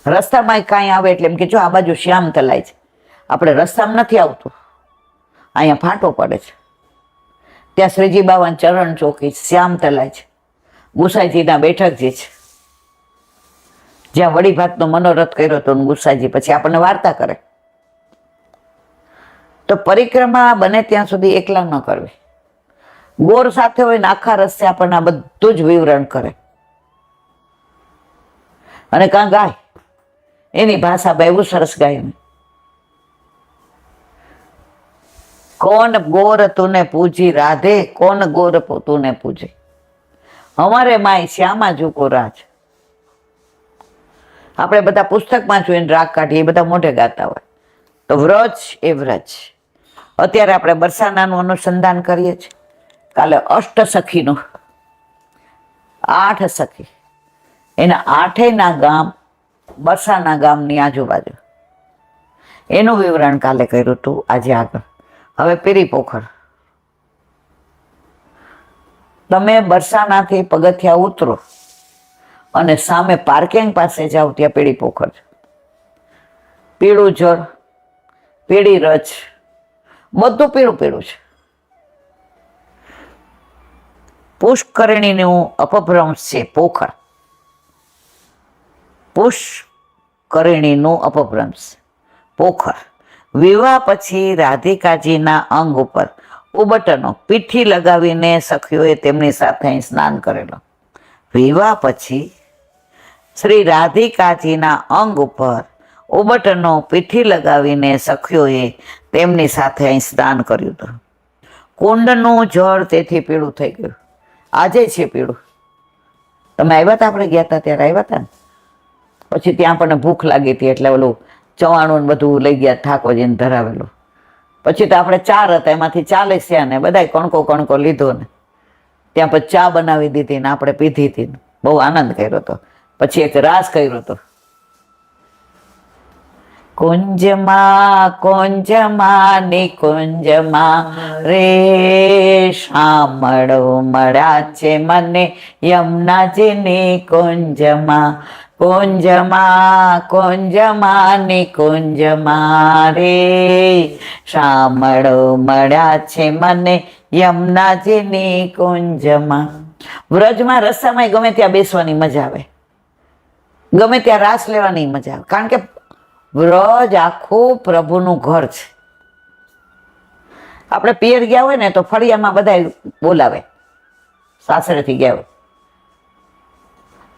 રસ્તામાં કાંઈ આવે એટલે એમ કે જો આ બાજુ શ્યામ તલાય છે, આપણે રસ્તામાં નથી આવતું, અહીંયા ફાંટો પડે છે. ત્યાં શ્રીજી બાવા ચરણ ચોકી, શ્યામ તલાય છે, ગુસાઈજીના બેઠકજી છે, જ્યાં વડી ભાતનો મનોરથ કર્યો હતો ગુસાઈજી. પછી આપણને વાર્તા કરે. તો પરિક્રમા બને ત્યાં સુધી એકલા ન કરવી. ગોર સાથે હોય ને આખા રસ્તે આપણને આ બધું જ વિવરણ કરે. અને કાં ગાય, એની ભાષા બહુ સરસ ગાય. કોણ ગોર તુને પૂજી રાધે, કોણ ગોર તુને પૂજે, અમારે માય શ્યામા જુકો રાજ. આપણે બધા પુસ્તકમાં જોઈને રાગ કાઢીએ, એ બધા મોઢે ગાતા હોય. તો વ્રજ એ વ્રજ. અત્યારે આપણે બરસાનાનું અનુસંધાન કરીએ છીએ. કાલે અષ્ટ સખીનું, 8 સખી, એના 8 ગામ બરસાના ગામની આજુબાજુ, એનું વિવરણ કાલે કર્યું હતું. આજે આગળ હવે પીરી પોખર. તમે બરસાનાથી પગથિયા ઉતરો અને સામે પાર્કિંગ પાસે જાઓ, ત્યાં પીળી પોખર છે. પીળું જળ, પીળી રજ, બધું પીળું પીળું છે. પુષ્કરણીનું અપભ્રંશ છે પોખર. પુષ્કરણીનું અપભ્રંશ પોખર. વિવાહ પછી રાધિકાજીના અંગ ઉપર ઉબટનો પીઠી લગાવીને સખીઓએ તેમની સાથે અહીં સ્નાન કરેલો. વિવાહ પછી શ્રી રાધિકાજીના અંગ ઉપર ઉબટનો પીઠી લગાવીને સખીઓએ તેમની સાથે અહીં સ્નાન કર્યું હતું. કુંડનું જળ તેથી પીળું થઈ ગયું. આજે છે પીળું. તમે આવ્યા હતા, આપણે ગયા હતા ત્યારે આવ્યા હતા ને. પછી ત્યાં આપણને ભૂખ લાગી હતી એટલે ઓલું ચવાણું બધું લઈ ગયા ઠાકોરજીને ધરાવેલું. પછી તો આપણે 4 હતા, એમાંથી 40 ને બધાય કણકો કણકો લીધો ને ત્યાં પછી ચા બનાવી દીધી ને આપણે પીધી હતી. બહુ આનંદ કર્યો હતો. પછી એક રાસ કર્યો હતો. કુંજમાં કુંજમાં નિકુંજમાં રે શામળો મળ્યા છે મને યમુનાજીની કુંજમાં. કુંજમાં કુંજમાં નિકુંજમાં રે શામળો મળ્યા છે મને યમુનાજીની કુંજમાં. વ્રજમાં રસ્તામાં ગમે ત્યાં બેસવાની મજા આવે, ગમે ત્યાં રાસ લેવાની મજા આવે. કારણ કે વ્રજ આખું પ્રભુનું ઘર છે. આપણે પિયર ગયા હોય ને તો ફળિયામાં બધા બોલાવે, સાસરેથી ગયા હોય,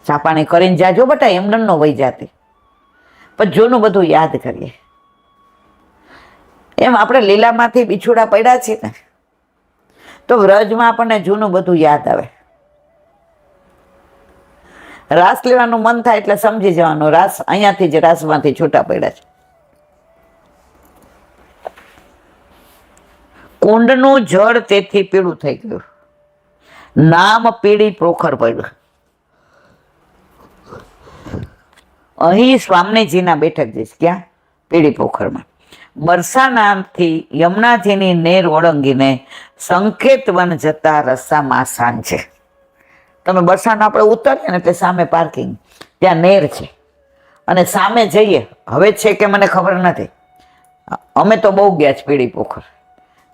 ચા પાણી કરીને જાજો બટા, એમને ન વહી જાતી. પણ જૂનું બધું યાદ કરીએ. એમ આપણે લીલામાંથી બિછોડા પડ્યા છીએ ને, તો વ્રજમાં આપણને જૂનું બધું યાદ આવે. રાસ લેવાનું મન થાય એટલે સમજી જવાનું રાસ અહીંયાથી જ રાસમાંથી છૂટા પડ્યા છે. કુંડનું જળ તેથી પીળું થઈ ગયું. નામ પીળી પોખર પડ્યું. અહીં સ્વામીજીના બેઠક જઈશ. ક્યાં? પીળી પોખરમાં. બરસાનાથી યમુનાજીની નેર ઓળંગીને સંકેતવન જતા રસ્તામાં સાંજ છે. તમે બરસાના આપણે ઉતરીએ ને એટલે સામે પાર્કિંગ, ત્યાં નેર છે. અને સામે જઈએ, હવે છે કે મને ખબર નથી, અમે તો બહુ ગયા છે પીળી પોખર.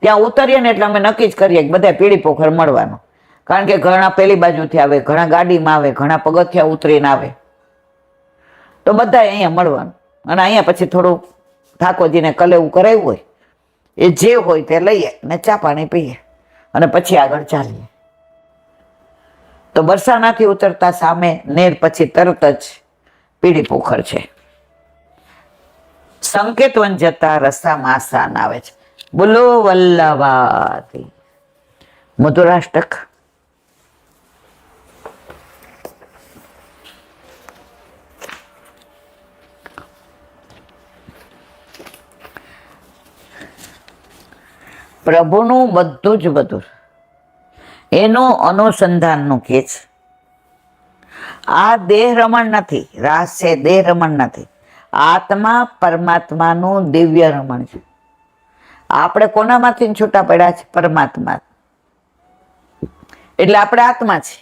ત્યાં ઉતરીએ ને એટલે અમે નક્કી જ કરીએ કે બધા પીળી પોખર મળવાનું. કારણ કે ઘણા પેલી બાજુથી આવે, ઘણા ગાડીમાં આવે, ઘણા પગથિયા ઉતરીને આવે. તો બધા અહીંયા મળવાનું. અને અહીંયા પછી થોડું ઠાકોરજીને કલેવું કરાવ્યું હોય, એ જે હોય તે લઈએ ને ચા પાણી પીએ અને પછી આગળ ચાલીએ. તો બરસાનાથી ઉતરતા સામે નેર, પછી તરત જ પીળી પોખર છે. સંકેતવન જતા રસ્તામાં સ્થાન આવે છે. બોલો વલ્લભાથી મધુરાષ્ટક. પ્રભુનું બધું જ બધું એનું અનુસંધાનનું કે છે. આ દેહ રમણ નથી, રાસ છે દેહ રમણ નથી, આત્મા પરમાત્માનું દિવ્ય રમણ છે. આપણે કોનામાંથી છૂટા પડ્યા છે? પરમાત્મા. એટલે આપણે આત્મા છે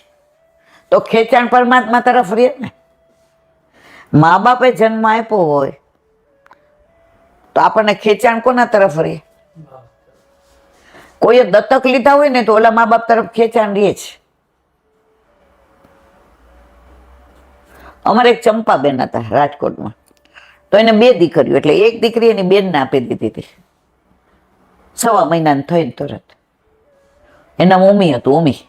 તો ખેંચાણ પરમાત્મા તરફ રહીએ ને. મા બાપે જન્મ આપ્યો હોય તો આપણને ખેંચાણ કોના તરફ રહીએ? કોઈએ દત્તક લીધા હોય ને તો ઓલા મા બાપ તરફ ખેંચાણ રહે છે. અમારે એક ચંપાબેન હતા રાજકોટમાં, તો એને 2 દીકરીઓ, એટલે એક દીકરી એની બેનને આપી દીધી હતી 6 મહિનાની થઈને તરત. એના ઉમી હતું, ઉમી.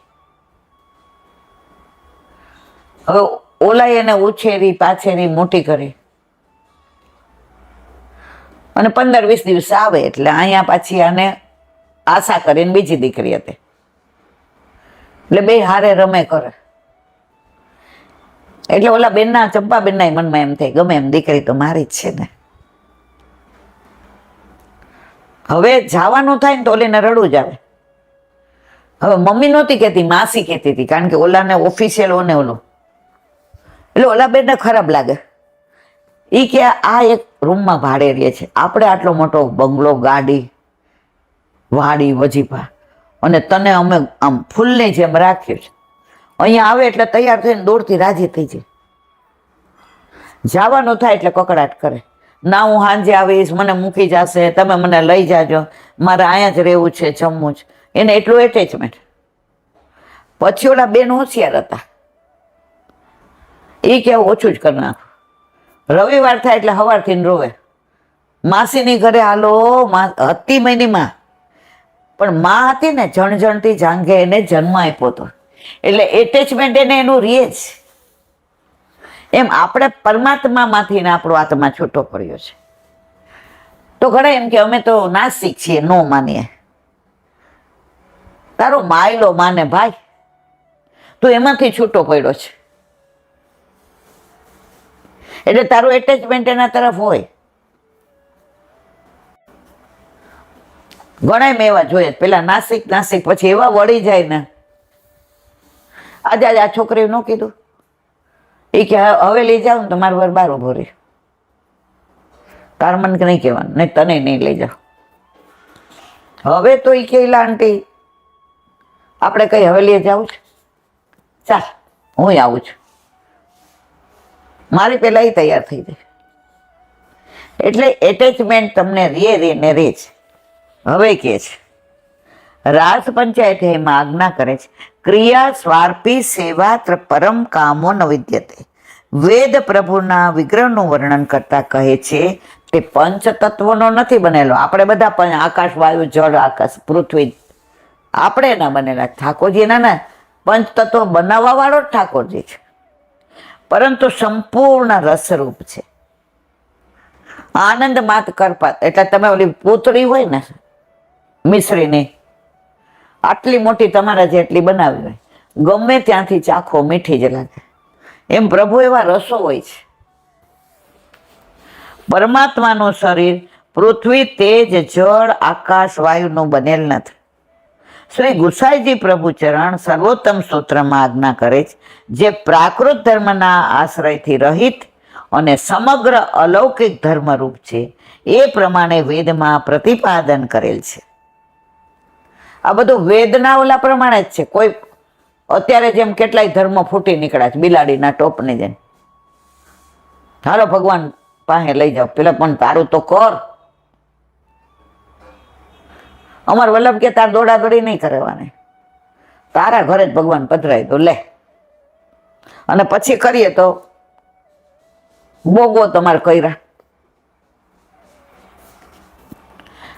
હવે ઓલા એને ઉછેરી પાછેરી મોટી કરી અને 15-20 દિવસ આવે એટલે અહીંયા પાછી આને આશા કરીને બીજી દીકરી હતી, એટલે 2 હારે રમે કરે. એટલે ઓલા બેનના ચંપાબેનના મનમાં એમ થાય ગમે એમ દીકરી તો મારી જ છે ને. હવે જવાનું થાય ને તો ઓલીને રડવું જ આવે. હવે મમ્મી નહોતી કહેતી, માસી કહેતી હતી, કારણ કે ઓલાને ઓફિશિયલ ઓને ઓલું, એટલે ઓલા બેનને ખરાબ લાગે. એ કે આ એક રૂમમાં ભાડે રહે છે, આપણે આટલો મોટો બંગલો, ગાડી, વાડી, વજીફા, અને તને અમે આમ ફૂલની જેમ રાખ્યું છે. અહીંયા આવે એટલે તૈયાર થઈને દોડતી રાજી થઈ જાય. જવાનું થાય એટલે કકડાટ કરે, ના હું સાંજે આવીશ, મને મૂકી જશે, તમે મને લઈ જાજો, મારે અહીંયા જ રહેવું છે, જમવું છે. એને એટલું એટેચમેન્ટ. પછી ઓલા બેન હોશિયાર હતા, એ કે ઓછું જ કરી નાખું. રવિવાર થાય એટલે સવારથી રોવે, માસીની ઘરે હાલો. હતી મહિનીમાં, પણ માં હતી ને જણજણતી જાંઘે એને જન્મ આપ્યો હતો, એટલે એટેચમેન્ટ એને એનું રહે જ. એમ આપણે પરમાત્મામાંથી ને આપણો આત્મા છૂટો પડ્યો છે. તો ઘણા એમ કે અમે તો નાસ્તિક છીએ, નો માનીએ. તારો માયલો માને ભાઈ, તું એમાંથી છૂટો પડ્યો છે એટલે તારું એટેચમેન્ટ એના તરફ હોય. ઘણા મેં એવા જોઈએ, પેલા નાસ્તિક પછી એવા વળી જાય ને. આજે આ છોકરીએ ન કીધું, એ કે હવે લઈ જાવ ને તો મારું ઘર બહાર ઉભો રહે, તાર મને નહીં કહેવાનું, નહીં તને નહીં લઈ જાઓ. હવે તો એ કહેલા આંટી આપણે કઈ હવે લઈ જવું છે, ચાલ હું આવું છું, મારી પેલા એ તૈયાર થઈ જાય. એટલે એટેચમેન્ટ તમને રે ને રે છે. હવે કે છે રાસ પંચાયત એમાં આજ્ઞા કરે છે, ક્રિયા સ્વાર્પી સેવા પરમ કામો ન વિદ્યતે. વેદ પ્રભુના વિગ્રહનું વર્ણન કરતા કહે છે તે પંચ તત્વોનો નથી બનેલો. આપણે બધા આકાશ, વાયુ, જળ, આકાશ, પૃથ્વી આપણે ના બનેલા. ઠાકોરજી ના પંચ તત્વ બનાવવા વાળો જ ઠાકોરજી છે, પરંતુ સંપૂર્ણ રસરૂપ છે. આનંદ માત કરપાત, એટલે તમે ઓલી પૂતળી હોય ને મિશ્રીની, આટલી મોટી તમારા જેટલી બનાવી હોય, ગમે ત્યાંથી ચાખો મીઠી જ લાગે. એમ પ્રભુ એવા રસો હોય છે. પરમાત્માનું શરીર પૃથ્વી, તેજ, જળ, આકાશ, વાયુનું બનેલ નથી. શ્રી ગુસાઈજી પ્રભુ ચરણ સર્વોત્તમ સૂત્રમાં આજ્ઞા કરે છે, જે પ્રાકૃત ધર્મના આશ્રયથી રહિત અને સમગ્ર અલૌકિક ધર્મરૂપ છે, એ પ્રમાણે વેદમાં પ્રતિપાદન કરેલ છે. આ બધું વેદના ઓલા પ્રમાણે જ છે. કોઈ અત્યારે જેમ કેટલાય ધર્મ ફૂટી નીકળ્યા છે બિલાડીના ટોપની જેમ. હાલો ભગવાન પાસે લઈ જાઓ, પેલા પણ તારું તો કર. અમાર વલ્લભ કે તાર દોડા દોડી નહીં કરવાની, તારા ઘરે જ ભગવાન પધરાય તો લે, અને પછી કરીએ તો બોગો તમારે કર્યા.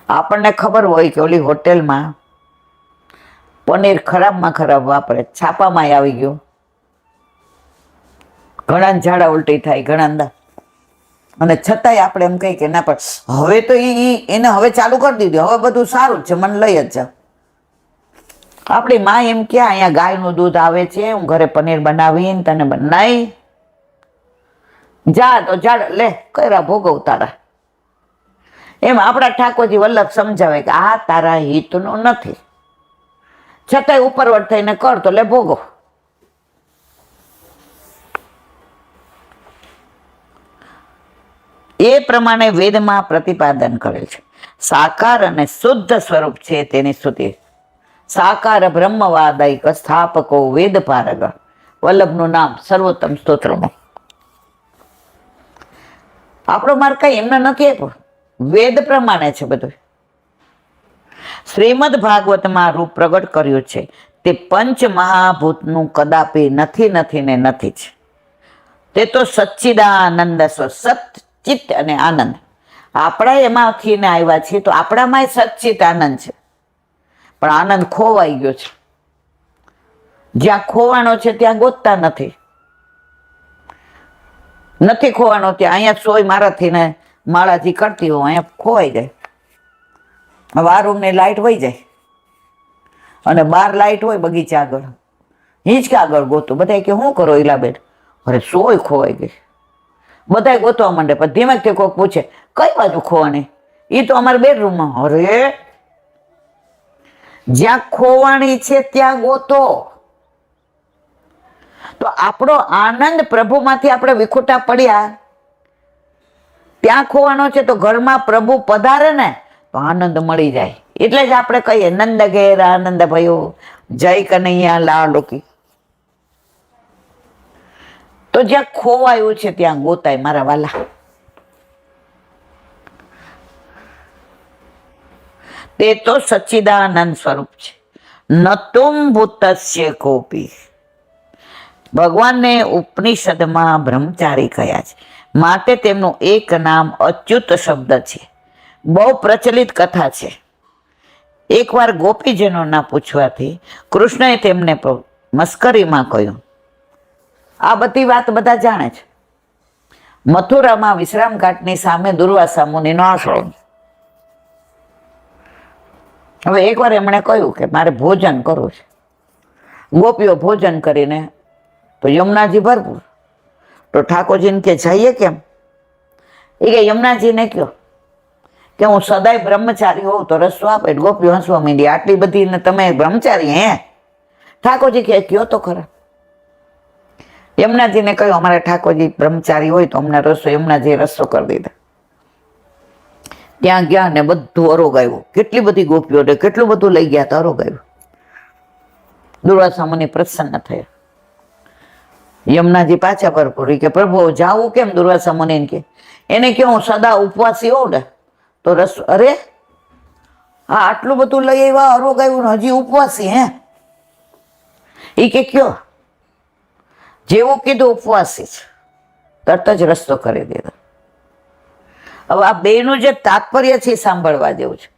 આપણને ખબર હોય કે ઓલી હોટેલમાં પનીર ખરાબમાં ખરાબ વાપરે, છાપામાં આવી ગયું, ઘણા ઝાડા ઉલટી થાય ઘણા, અને છતાંય આપણે એમ કહીએ કે ના, પણ હવે તો એને હવે ચાલુ કરી દીધું, હવે બધું સારું છે, મને લઈ જ જાઓ. આપણી માં એમ કે અહીંયા ગાયનું દૂધ આવે છે, હું ઘરે પનીર બનાવીને તને બનાવી, જા તો ઝાડ લે કર્યા ભોગવ તારા. એમ આપણા ઠાકોરજી વલ્લભ સમજાવે કે આ તારા હિતનું નથી, છતાંય ઉપરવટ થઈને કર તો લે ભોગવ. એ પ્રમાણે વેદમાં પ્રતિપાદન કરેલ છે. સાકાર અને શુદ્ધ સ્વરૂપ છે તેની સ્તુતિ. સાકાર બ્રહ્મવાદયક સ્થાપકો વેદ પારગ, વલ્લભનું નામ સર્વોત્તમ સ્તોત્રનું. આપણો માર્ગ કઈ એમને નથી આપ્યો, વેદ પ્રમાણે છે બધું. શ્રીમદ ભાગવતમાં રૂપ પ્રગટ કર્યું છે તે પંચ મહાભૂતનું કદાપી નથી ને નથી જ. તે તો સચ્ચિદાનંદ સચ્ચિત અને આનંદ. આપણા એમાંથી ને આવ્યા છીએ તો આપણામાં સચ્ચિત આનંદ છે, પણ આનંદ ખોવાઈ ગયો છે. જ્યાં ખોવાનો છે ત્યાં ગોતતા નથી ખોવાનો ત્યાં. અહીંયા સોય મારાથી ને માળાથી કરતી હોય, અહીંયા ખોવાઈ જાય. હવે આ રૂમની લાઈટ વહી જાય અને 12 લાઈટ હોય બગીચા આગળ, હિંચકા આગળ ગોતું. બધા કે શું કરો ઈલાબેન? અરે સોય ખોવાઈ ગઈ. બધા ગોતવા માંડે, પણ ધીમેથી કોઈક પૂછે કઈ બાજુ ખોવાની? એ તો અમારા બેડરૂમમાં. અરે જ્યાં ખોવાણી છે ત્યાં ગોતો. તો આપણો આનંદ પ્રભુમાંથી આપણે વિખૂટા પડ્યા, ત્યાં ખોવાનો છે. તો ઘરમાં પ્રભુ પધારે ને તો આનંદ મળી જાય. એટલે જ આપણે કહીએ નંદ ઘેર આનંદ ભયો, જય કનૈયા લાલ કી. તો જ્યાં ખોવાયું છે ત્યાં ગોતાય મારા વાલા. તે તો સચ્ચિદાનંદ સ્વરૂપ છે. નતુમ ભૂતસ્ય કોપી. ભગવાનને ઉપનિષદમાં બ્રહ્મચારી કહ્યા છે, માટે તેમનું એક નામ અચ્યુત શબ્દ છે. બહુ પ્રચલિત કથા છે. એકવાર ગોપીજનોના પૂછવાથી કૃષ્ણએ તેમને મસ્કરીમાં કહ્યું, આ બધી વાત બધા જાણે છે, મથુરામાં વિશ્રામ ઘાટની સામે દુર્વાસા મુનિનો આશ્રમ. હવે એકવાર એમણે કહ્યું કે મારે ભોજન કરવું છે. ગોપીઓ ભોજન કરીને તો યમુનાજી ભરપૂર. તો ઠાકોરજીને કે જઈએ કેમ? એ કે યમુનાજીને કહો કે હું સદાય બ્રહ્મચારી હોઉં તો રસ્તો આપે. ગોપીઓ હસવા માંડી, આટલી બધી ને તમે બ્રહ્મચારી હે? ઠાકોરજી કે કયો તો ખરા. યમુનાજીને કહ્યું અમારા ઠાકોરજી બ્રહ્મચારી હોય તો અમને રસ્તો. યમુનાજીએ રસ્તો કરી દીધો. ત્યાં ગયા ને બધું અરોગાયું. કેટલી બધી ગોપીઓ કેટલું બધું લઈ ગયા તો અરોગાયું. દુર્વાસા મુનિ પ્રસન્ન થયા. યમુનાજી પાછા ભરપૂર કે પ્રભુ જાવું કેમ? દુર્વાસા મુનિ કે એને કે હું સદા ઉપવાસી હોઉં ને તો રસ. અરે હા, આટલું બધું લઈ આવ્યા, અરોગાયું, હજી ઉપવાસી હે? એ કે કયો? જેવું કીધું ઉપવાસી છે, તરત જ રસ્તો કરી દીધો. હવે આ બેનું જે તાત્પર્ય છે સાંભળવા જેવું છે.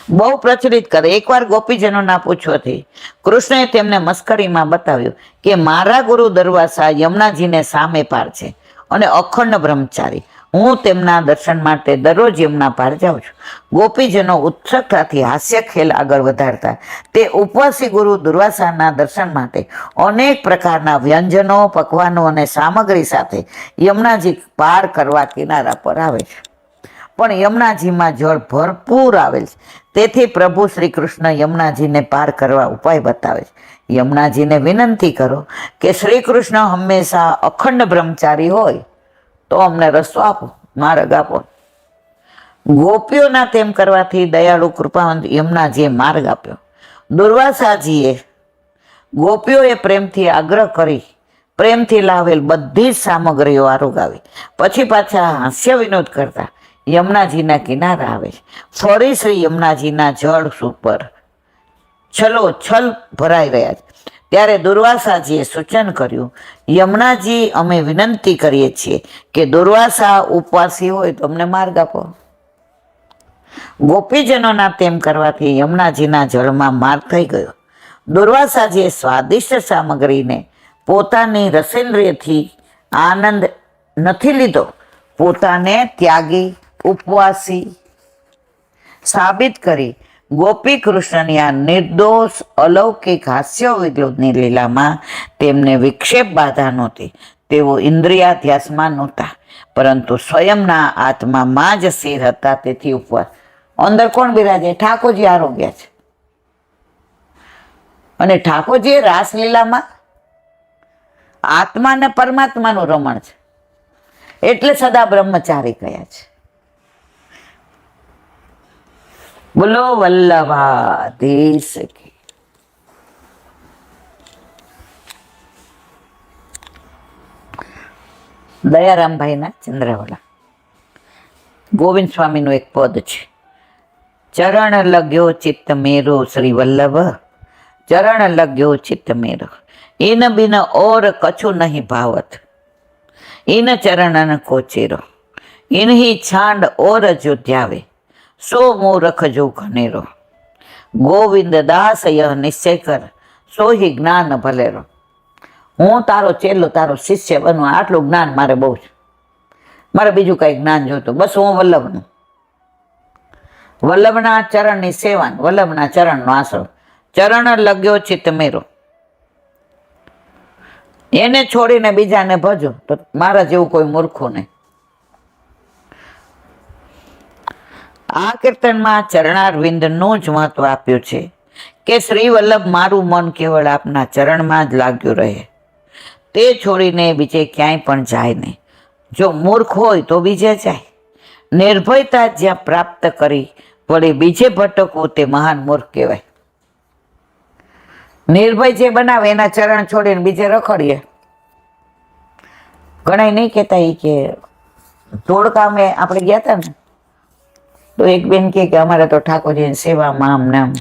બહુ પ્રચલિત કરે. એકવાર ગોપીજનોના પૂછવાથી કૃષ્ણએ તેમને મસ્કરીમાં બતાવ્યું કે મારા ગુરુ દુર્વાસા યમુનાજીને સામે પાર છે અને અખંડ બ્રહ્મચારી. હું તેમના દર્શન માટે દરરોજ યમુના પાર જાઉં છું. ગોપીજનો ઉત્સુકતાથી હાસ્ય ખેલ આગળ વધારતા તે ઉપવાસી ગુરુ દુર્વાસાના દર્શન માટે અનેક પ્રકારના વ્યંજનો, પકવાનો અને સામગ્રી સાથે યમુનાજી પાર કરવા કિનારા પર આવે છે. પણ યમુનાજીમાં જળ ભરપૂર આવેલ છે. તેથી પ્રભુ શ્રી કૃષ્ણ યમુનાજીને પાર કરવા ઉપાય બતાવે છે. યમુનાજીને વિનંતી કરો કે શ્રી કૃષ્ણ હંમેશા અખંડ બ્રહ્મચારી હોય તો અમને રસ્તો આપો, માર્ગ આપો. ગોપીઓના તેમ કરવાથી દયાળુ કૃપાવંત યમુનાજીએ માર્ગ આપ્યો. દુર્વાસાજીએ ગોપીઓએ પ્રેમથી આગ્રહ કરી પ્રેમથી લાવેલ બધી જ સામગ્રીઓ આરોગાવી. પછી પાછા હાસ્ય વિનોદ કરતા યમુનાજીના કિનારા આવે છે. ફરી શ્રી યમુનાજીના જળ ઉપર છલોછલ ભરાઈ રહ્યા છે. ત્યારે દુર્વાસાજીએ સૂચન કર્યું, યમુનાજી, અમે વિનંતી કરીએ છીએ કે દુર્વાસા ઉપવાસી હોય તો અમને માર્ગ આપો. ગોપીજનોના તેમ કરવાથી યમુનાજીના જળમાં માર્ગ થઈ ગયો. દુર્વાસાજીએ સ્વાદિષ્ટ સામગ્રીને પોતાની રસેન્દ્રિયથી આનંદ નથી લીધો, પોતાને ત્યાગી ઉપવાસી સાબિત કરી ગોપી કૃષ્ણની આ નિર્દોષ અલૌકિક હાસ્ય વિનોદની લીલામાં તેમને વિક્ષેપ બાધા નહોતી. તેઓ ઇન્દ્રિયાધ્યાસમાં નહોતા, પરંતુ સ્વયંના આત્મામાં જ સ્થિર હતા. તેથી ઉપવાસ અંદર કોણ બિરાજે? ઠાકોરજી આરોગ્ય છે. અને ઠાકોરજી રાસલીલામાં આત્મા ને પરમાત્માનું રમણ છે, એટલે સદા બ્રહ્મચારી કયા છે. બોલો વલ્લભાધીશ કી. દયારામભાઈના ચંદ્રવાળા ગોવિંદ સ્વામીનું એક પદ છે, ચરણ લગ્યો ચિત્ત મેરો શ્રી વલ્લભ, ચરણ લગ્યો ચિત્ત મેરો, ઇન બિન ઓર કછું નહીં ભાવત, ઇન ચरणन को चेरो, इन्हीं छांड और अयोध्यावे, सो मूर्ख जो घनेरो, गोविंद दास यह निश्चय कर, सो ही ज्ञान भलेरो. હું તારો ચેલો તારો શિષ્ય બનવા, આટલું જ્ઞાન મારે બહુ છે, મારે બીજું કઈ જ્ઞાન જોતું, બસ હું વલ્લભનું, વલ્લભના ચરણની સેવા, વલ્લભના ચરણનો આશ્રય. ચરણ લગ્યો ચિત્ત મેરો, એને છોડીને બીજાને ભજો તો મારા જેવું કોઈ મૂર્ખું નહીં. આ કીર્તનમાં ચરણારવિંદનું જ મહત્વ આપ્યું છે કે શ્રી વલ્લભ મારું મન કેવળ આપના ચરણમાં જ લાગ્યું રહે, તે છોડીને બીજે ક્યાંય પણ જાય નહીં. જો મૂર્ખ હોય તો બીજે જાય. નિર્ભયતા જ્યાં પ્રાપ્ત કરી વળી બીજે ભટકવું તે મહાન મૂર્ખ કહેવાય. નિર્ભય જે બનાવે એના ચરણ છોડીને બીજે રખડીએ. ઘણા નહીં કહેતા એ કે ધોળકામે આપણે ગયા હતા ને, તો એક બેન કે અમારે તો ઠાકોરજીની સેવામાં આમ ને આમ.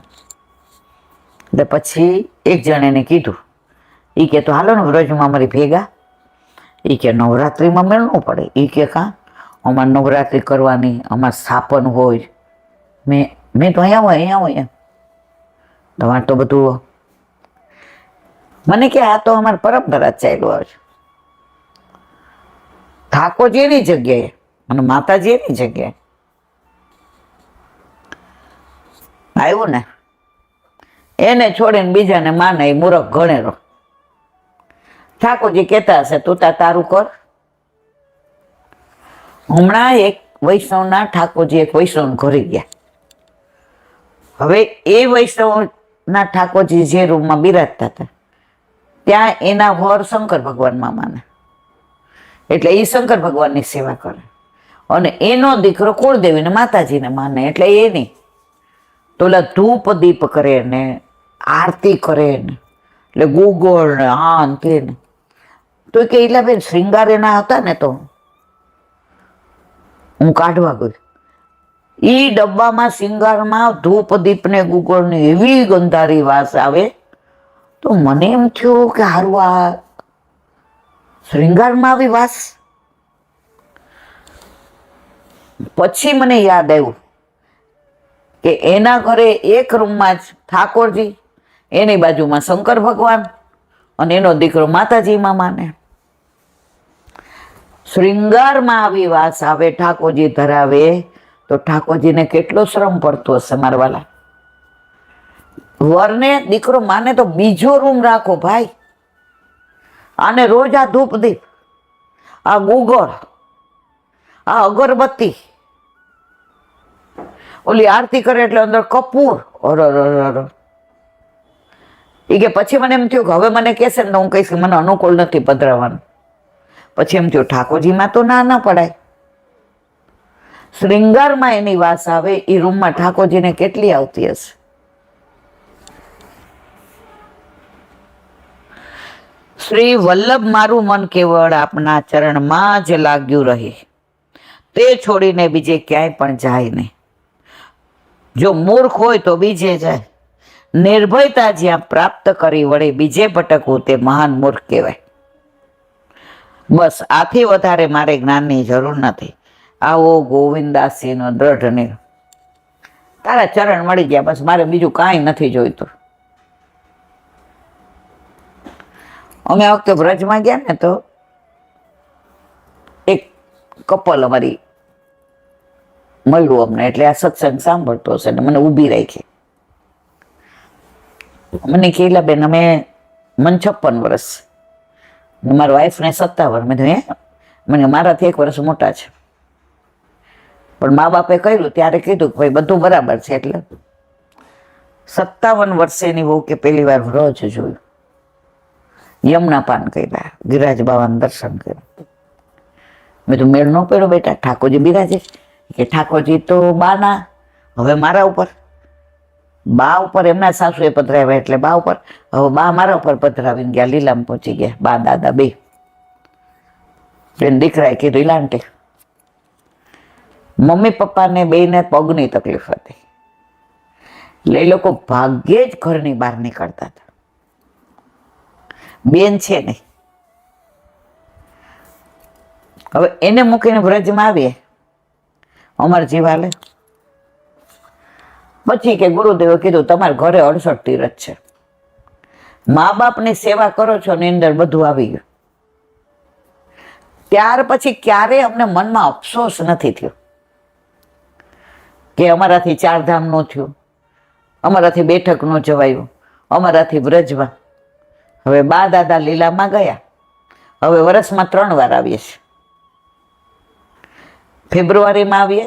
એટલે પછી એક જણ એને કીધું, એ કે તો હાલો ને વ્રજમાં અમારી ભેગા. એ કે નવરાત્રિમાં મેળ ન પડે. એ કે કાં અમારે નવરાત્રિ કરવાની, અમારે સ્થાપન હોય. મેં તો અહીંયા હોય એમ. તમારે તો બધું, મને કે આ તો અમારી પરંપરા જ ચાલ્યું આવે છે. ઠાકોરજી એની જગ્યાએ અને માતાજી એની જગ્યાએ આવ્યું ને, એને છોડીને બીજાને માને એ મૂરખ ગણેરો. ઠાકોરજી કહેતા હશે તું તારું કર. હમણાં એક વૈષ્ણવના ઠાકોરજી એક વૈષ્ણવ ઘરે ગયા. હવે એ વૈષ્ણવના ઠાકોરજી જે રૂમમાં બિરાજતા હતા ત્યાં એના વર શંકર ભગવાનમાં માને, એટલે એ શંકર ભગવાનની સેવા કરે. અને એનો દીકરો કુળદેવીને માતાજીને માને, એટલે એની તો ઓલા ધૂપ દીપ કરે ને આરતી કરે ને, એટલે ગુગળ ને આન તે ને. તો કે એટલા બેન શ્રીંગાર એના હતા ને, તો હું કાઢવા ગઈ. ઈ ડબ્બામાં શિંગારમાં ધૂપ દીપ ને ગુગળ ને એવી ગંધારી વાસ આવે, તો મને એમ થયું કે હારું આ શ્રીંગારમાં આવી વાસ. પછી મને યાદ આવ્યું કે એના ઘરે એક રૂમમાં જ ઠાકોરજી, એની બાજુમાં શંકર ભગવાન અને એનો દીકરો માતાજીમાં માને. શ્રીંગારમાં આવી વાસ આવે, ઠાકોરજી ધરાવે, તો ઠાકોરજીને કેટલો શ્રમ પડતો હશે મારા વાલા. વરને દીકરો માને તો બીજો રૂમ રાખો ભાઈ, આને રોજ આ ધૂપ દીપ, આ ગુગળ, આ અગરબત્તી, ઓલી આરતી કરે એટલે અંદર કપૂર. એ કે પછી મને એમ થયું કે હવે મને કહેશે ને હું કહીશ કે મને અનુકૂળ નથી પધરાવાનું. પછી એમ થયું ઠાકોરજીમાં તો ના પડાય. શ્રીંગારમાં એની વાસ આવે, એ રૂમમાં ઠાકોરજીને કેટલી આવતી હશે. શ્રી વલ્લભ મારું મન કેવળ આપના ચરણમાં જ લાગ્યું રહે, તે છોડીને બીજે ક્યાંય પણ જાય નહીં. જો મૂર્ખ હોય તો બીજે જાય. નિર્ભયતા જ્યાં પ્રાપ્ત કરી વળે બીજે ભટકવું તે મહાન મૂર્ખ કહેવાય. બસ આથી વધારે મારે જ્ઞાનની જરૂર નથી. આવો ગોવિંદાસીનો દ્રઢ નિર્ણય. તારા ચરણ મળી ગયા, બસ મારે બીજું કાંઈ નથી જોઈતું. અમે આ વખતે વ્રજમાં ગયા ને તો એક કપલ અમારી મળ્યું અમને, એટલે આ સત્સંગ સાંભળતો હશે ને મને ઊભી રાખી. મને કહેલા બેન મને 56 વર્ષ, મારા વાઈફને 57. મેં હે, મને મારાથી 1 વર્ષ મોટા છે, પણ મા બાપે કહ્યું ત્યારે કીધું કે ભાઈ બધું બરાબર છે. એટલે 57 વર્ષેની વહુ કે પહેલી વાર વ્રજ જોયું, યમુના પાન કર્યા, ગિરિરાજ બાબાના દર્શન કર્યા. મેં તો મેળ ન પડ્યો બેટા, ઠાકોરજી બિરાજે કે ઠાકોરજી તો બાના, હવે મારા ઉપર, બા ઉપર એમના સાસુએ પધરાવ્યા એટલે બા ઉપર, હવે બા મારા ઉપર પધરાવીને ગયા, લીલામાં પહોંચી ગયા, બા દાદા બે. બેન દીકરાએ કીધું ઇલાંટે. મમ્મી પપ્પાને બેને પગની તકલીફ હતી, એટલે એ લોકો ભાગ્યે જ ઘરની બહાર નીકળતા હતા. બેન છે નહીં. હવે એને મૂકીને વ્રજમાં આવીએ, અમારે જીવાલે. પછી કે ગુરુદેવે કીધું તમારા ઘરે 68 તીરથ છે, મા બાપની સેવા કરો છો ને અંદર બધું આવી ગયું. ત્યાર પછી ક્યારેય અમને મનમાં અફસોસ નથી થયો કે અમારાથી 4 ધામ નો થયું, અમારાથી બેઠક નો જવાયું, અમારાથી વ્રજમાં. હવે બા દાદા લીલામાં ગયા, હવે વર્ષમાં 3 વાર આવીએ છીએ. ફેબ્રુઆરીમાં આવીએ,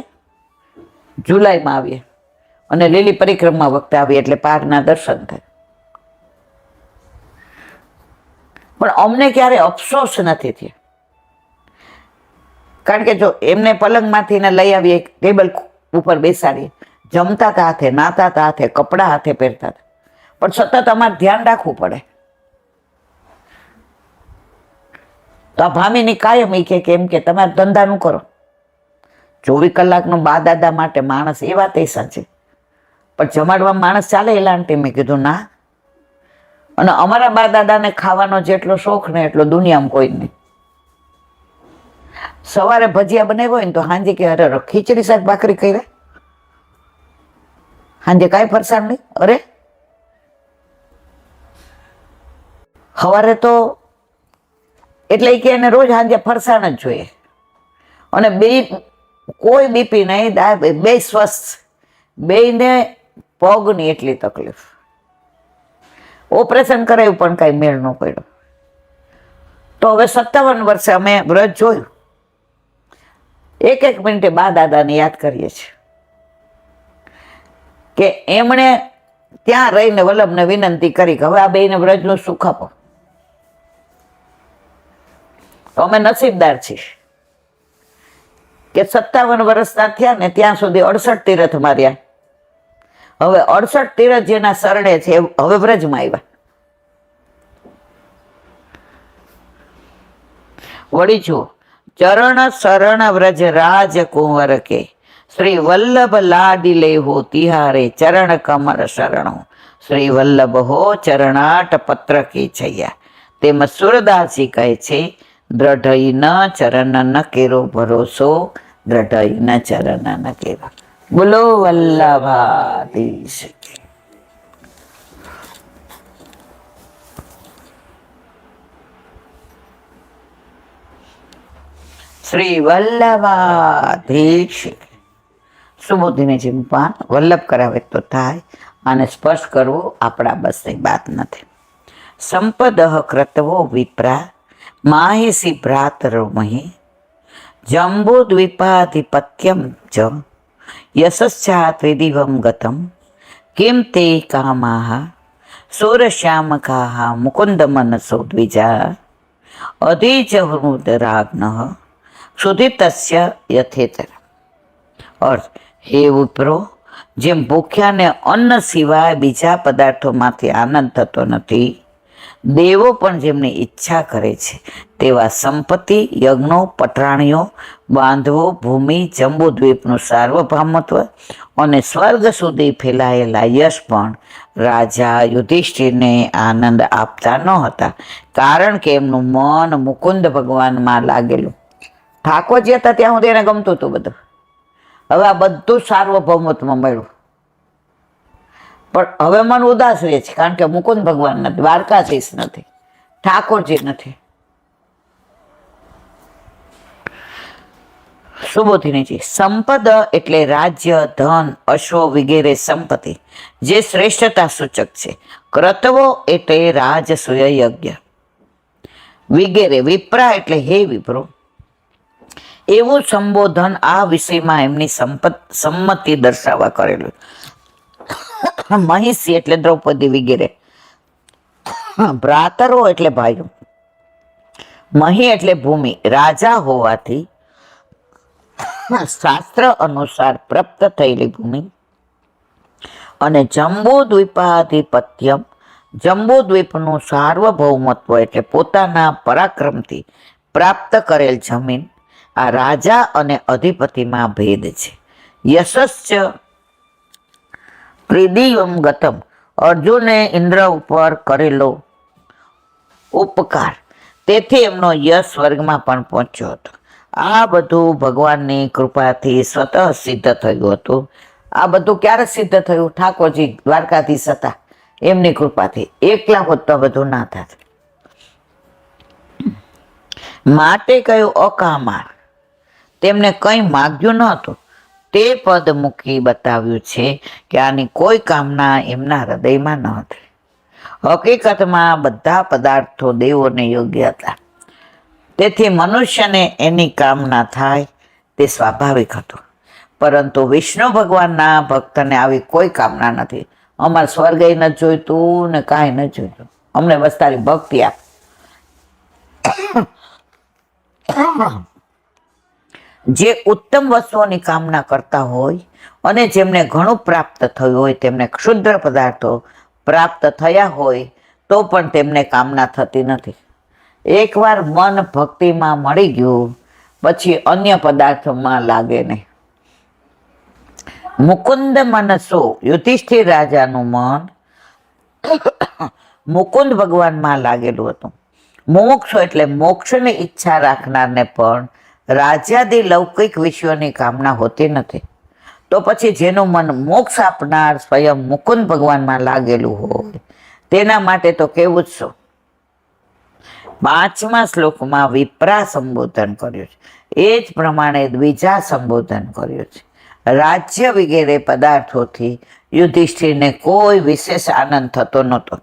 જુલાઈમાં આવીએ અને લીલી પરિક્રમા વખતે આવીએ, એટલે પારના દર્શન થાય. પણ અમને ક્યારે અફસોસ નથી થયો, કારણ કે જો એમને પલંગમાંથી ને લઈ આવીએ, ટેબલ ઉપર બેસાડીએ, જમતા હતા હાથે, નાતા હતા હાથે, કપડાં હાથે પહેરતા હતા, પણ સતત અમારે ધ્યાન રાખવું પડે. તો આ ભામીની કાયમ એ કે એમ કે તમારે ધંધાનું કરો. 24 કલાકનું બા દાદા માટે માણસ, એ વાત એ સાચી, પણ જમાડવા માણસ ચાલે એલાંટી. મેં કીધું ના. અને અમારા બા દાદાને ખાવાનો જેટલો શોખ ને એટલો દુનિયામાં કોઈ નહીં. સવારે ભજીયા બનાવ્યો હોય ને તો સાંજે કે અરે ખીચડી શાક ભાખરી કર્યા, સાંજે કાંઈ ફરસાણ નહીં. અરે સવારે તો એટલે કે એને રોજ સાંજે ફરસાણ જ જોઈએ. અને બે કોઈ બીપી નહીં, બે સ્વસ્થ, બેને પગની એટલી તકલીફ. ઓપરેશન કરાયું પણ કાંઈ મેળ ન પડ્યો. તો હવે 57 વર્ષે અમે વ્રત જોયું, એક મિનિટે બા દાદાને યાદ કરીએ છીએ કે એમણે ત્યાં રહીને વલ્લભને વિનંતી કરી કે હવે આ બેને વ્રજનું સુખ આપો. તો અમે નસીબદાર છીએ કે 57 વર્ષના થયા ને ત્યાં સુધી 68 તીરથ માર્યા. હવે 68 તીરથ જેના શરણે છે હવે વ્રજમાં આવ્યા. વળી જુઓ, ચરણ શરણ વ્રજ રાજ કુંવર કે શ્રી વલ્લભ લાડી હો તિહારે ચરણ કમર શરણો શ્રી વલ્લભ હો ચરણાટ પત્ર કી છૈયા. તેમાં સુરદાસી કહે છે દ્રઢઈ ન ચરણ ન કેરો ભરોસો, દ્રઢઈ ન ચરણ ન કેરો. બોલો વલ્લભાધીશ. શ્રી વલ્લભાધીશ. સુબોધીને જેમ પાન વલ્લભ કરાવે તો થાય, અને સ્પર્શ કરવો આપણા બસની વાત નથી. સંપદ ક્રતવો વિપ્રા માહિસી ભ્રાતરોમહી જંબુ દ્વીપાધિપત્યમ ચ યશશ્ચાત વિધિવમ ગતમ કિમ તે કામાહ સૂરશ્યામકાહ મુકુંદ મનસો દ્વિજા અધિચ હૃદરાગ્નઃ સુધી તસ્ય યથેતર. અર્થ, હે વિપ્રો, જેમ ભૂખ્યાને અન્ન સિવાય બીજા પદાર્થોમાંથી આનંદ થતો નથી, દેવો પણ જેમની ઈચ્છા કરે છે તેવા સંપત્તિ, યજ્ઞો, પટરાણીઓ, બાંધવો, ભૂમિ, જંબુદ્વીપનું સાર્વભૌમત્વ અને સ્વર્ગ સુધી ફેલાયેલા યશ પણ રાજા યુધિષ્ઠિરને આનંદ આપતા ન હતા, કારણ કે એમનું મન મુકુંદ ભગવાનમાં લાગેલું. ઠાકોરજી હતા ત્યાં સુધી એને ગમતું હતું બધું. હવે આ બધું સાર્વભૌમત્વમાં મળ્યું, પણ હવે મન ઉદાસ રહે છે, કારણ કે મુકુંદ ભગવાન નથી, દ્વારકાધીશ નથી. ઠાકોરજી નથી. સુબોધિનીજી, સંપદ એટલે રાજ્ય, ધન, અશ્વ વગેરે સંપત્તિ, જે શ્રેષ્ઠતા સૂચક છે. ક્રતવો એટલે રાજસૂય યજ્ઞ વગેરે. વિપ્રા એટલે હે વિપ્રો. એવું સંબોધન આ વિષયમાં એમની સંમતિ દર્શાવવા કરેલું. મહિષી એટલે દ્રૌપદી વગેરે. ભ્રાતરો એટલે ભાઈઓ. મહી એટલે ભૂમિ, રાજા હોવાથી શાસ્ત્ર અનુસાર પ્રાપ્ત થયેલી ભૂમિ. અને જંબુ દ્વીપાધિપત્યમ, જંબુ દ્વીપનું સાર્વભૌમત્વ એટલે પોતાના પરાક્રમથી પ્રાપ્ત કરેલ જમીન. આ રાજા અને અધિપતિમાં ભેદ છે. યશસ્ચ પ્રિદિયમ ગતમ, અર્જુને ઇન્દ્ર ઉપર કરેલો ઉપકાર, તેથી એમનો યશ સ્વર્ગમાં પણ પહોંચ્યો હતો. આ બધું ભગવાનની કૃપાથી સ્વતઃ સિદ્ધ થયું હતું. આ બધું ક્યારે સિદ્ધ થયું? ઠાકોરજી દ્વારકાધીશ હતા, એમની કૃપાથી. એકલા હોત તો બધું ના થાત. માટે કયું અકામાર, તેમને કંઈ માગ્યું ન હતું. તે પદ મૂકી બતાવ્યું છે કે આની કોઈ કામના એમના હૃદયમાં ન હતી. હકીકતમાં બધા પદાર્થો દેવોને યોગ્ય હતા, તેથી મનુષ્યને એની કામના થાય તે સ્વાભાવિક હતું. પરંતુ વિષ્ણુ ભગવાનના ભક્તને આવી કોઈ કામના નથી. અમારે સ્વર્ગ નથી જોઈતું ને કાંઈ નથી જોઈતું, અમને બસ તારી ભક્તિ આપ. જે ઉત્તમ વસ્તુઓની કામના કરતા હોય અને જેમને ઘણું પ્રાપ્ત થયું હોય, તેમને ક્ષુદ્ર પદાર્થો પ્રાપ્ત થયા હોય તો પણ તેમને કામના થતી નથી. એકવાર મન ભક્તિમાં મળી ગયું પછી અન્ય પદાર્થોમાં લાગે નહીં. મુકુંદ મનસો, યુધિષ્ઠિર રાજાનું મન મુકુંદ ભગવાનમાં લાગેલું હતું. મોક્ષ એટલે મોક્ષની ઈચ્છા રાખનારને પણ રાજ્યાદિ લૌકિક વિષયોની કામના હોતી નથી. તો પછી જેનું મન મોક્ષ આપનાર સ્વયં મુકુંદ ભગવાનમાં લાગેલું હોય તેના માટે તો કેવું જ શું. 5મા શ્લોકમાં વિપ્રા સંબોધન કર્યું છે, એ જ પ્રમાણે દ્વિજા સંબોધન કર્યું છે. રાજ્ય વગેરે પદાર્થોથી યુધિષ્ઠિરને કોઈ વિશેષ આનંદ થતો નહોતો.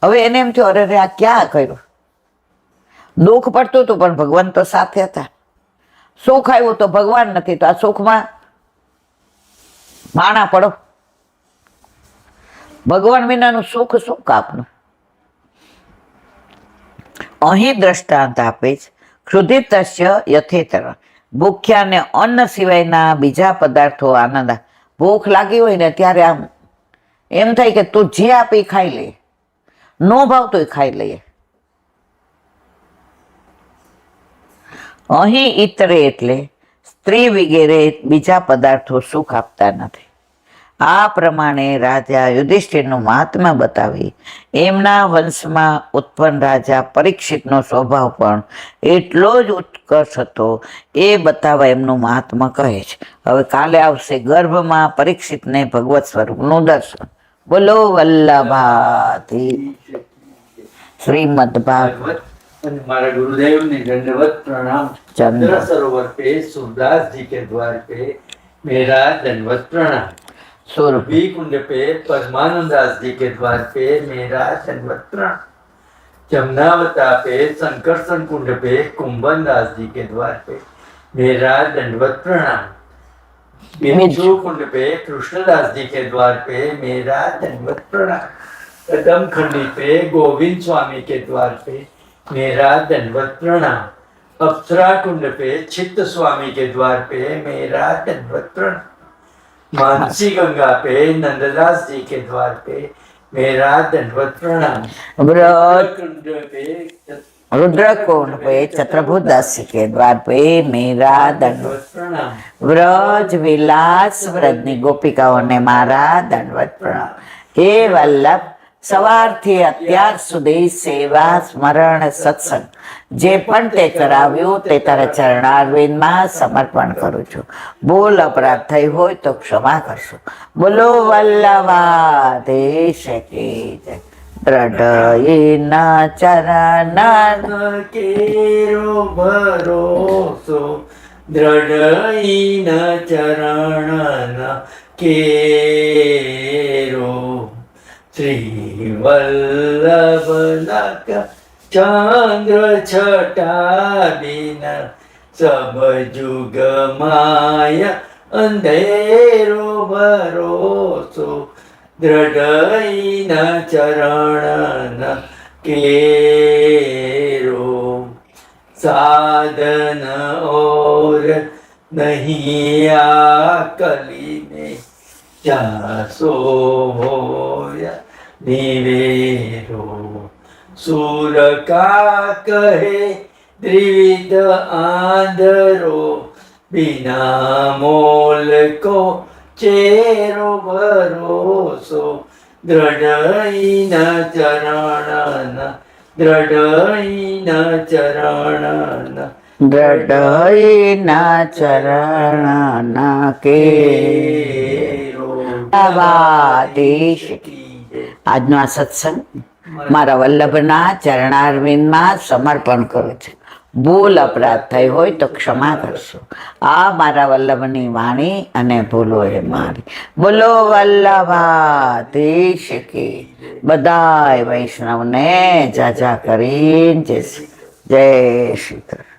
હવે એને એમ થયું, અરે આ ક્યાં કર્યું? દુઃખ પડતું હતું પણ ભગવાન તો સાથે હતા. સુખ આવ્યું તો ભગવાન નથી, તો આ સુખમાં માણા પડો. ભગવાન વિનાનું સુખ શું કાપનું? અહીં દ્રષ્ટાંત આપે છે, ક્ષુધિતસ્ય યથેતર. ભૂખ્યાને અન્ન સિવાયના બીજા પદાર્થો આનંદ. ભૂખ લાગી હોય ને ત્યારે આમ એમ થાય કે તું જે આપી ખાઈ લે, નો ભાવતું ખાઈ લઈએ. અહીં ઇતરે એટલે સ્ત્રી વગેરે બીજા પદાર્થો સુખ આપતા નથી. આ પ્રમાણે રાજા યુધિષ્ઠિરનું મહાત્મા બતાવી એમના વંશમાં ઉત્પન્ન રાજા પરીક્ષિતનો સ્વભાવ પણ એટલો જ ઉત્કર્ષ હતો એ બતાવવા એમનું મહાત્મા કહે છે. હવે કાલે આવશે ગર્ભમાં પરીક્ષિતને ભગવત સ્વરૂપનું દર્શન. બોલો વલ્લભાથી શ્રીમદ ભાગવત. અને મારા गुरुदेव ने दंडवत प्रणाम. चंद्र सरोवर पे सूरदास जी के द्वार पे मेरा दंडवत प्रणाम. सुरभि कुंड पे परमानंद दास जी के द्वार पे मेरा दंडवत प्रणाम. जमुनावता पे संकर्षण कुंड पे कुंभन दास जी के द्वार पे मेरा दंडवत प्रणाम. बिंदु कुंड पे कृष्णदास जी के द्वार पे मेरा दंडवत प्रणाम. कदम खंडी पे गोविंद स्वामी के द्वार पे मेरा दंडवत प्रणाम. अप्सरा कुंड पे चित्त स्वामी के द्वार पे मेरा दंडवत प्रणाम. मानसी गंगा पे नंददास जी के द्वार पे मेरा दंडवत प्रणाम. रुद्रकुंड पे छत्रभुज दास जी के द्वार पे मेरा दंडवत प्रणाम. व्रज विलास व्रजनी गोपिकाओने मारा दंडवत प्रणाम. हे वल्लभ, સવારથી અત્યાર સુધી સેવા સ્મરણ સત્સંગ જે પણ તે કરાવ્યું તે તારા ચરણારવિંદમાં સમર્પણ કરું છું. બોલ અપરાધ થઈ હોય તો ક્ષમા કરશો. બોલો વલ્લભાધીશ કી જય. દ્રઢયના ચરણ કેરો ભરોસો દ્રઢઈન ચરણ કેરો શ્રી વલ્લભ ચંદ્ર છટા બિન સબ જુગ માય અંધેરો ભરોસો દ્રઢઈન ચરણ કેરો સાધન ઓર નહીં આ કલીને ચાસો હોય નિવેરો સુર કા કહે ત્રિવિધ આંધરો બિના મોલ કો ચેરો ભરોસો દ્રઢઈન ચરણ દ્રઢઈન ચરણ દ્રઢયના ચરણ કેરો આજનો આ સત્સંગ મારા વલ્લભના ચરણારવિંદમાં સમર્પણ કરું છું. ભૂલ અપરાધ થઈ હોય તો ક્ષમા કરશો. આ મારા વલ્લભની વાણી અને ભૂલો એ મારી. બોલો વલ્લભાધીશ કી. બધાય વૈષ્ણવને જાજા કરીને જય શ્રી કૃષ્ણ.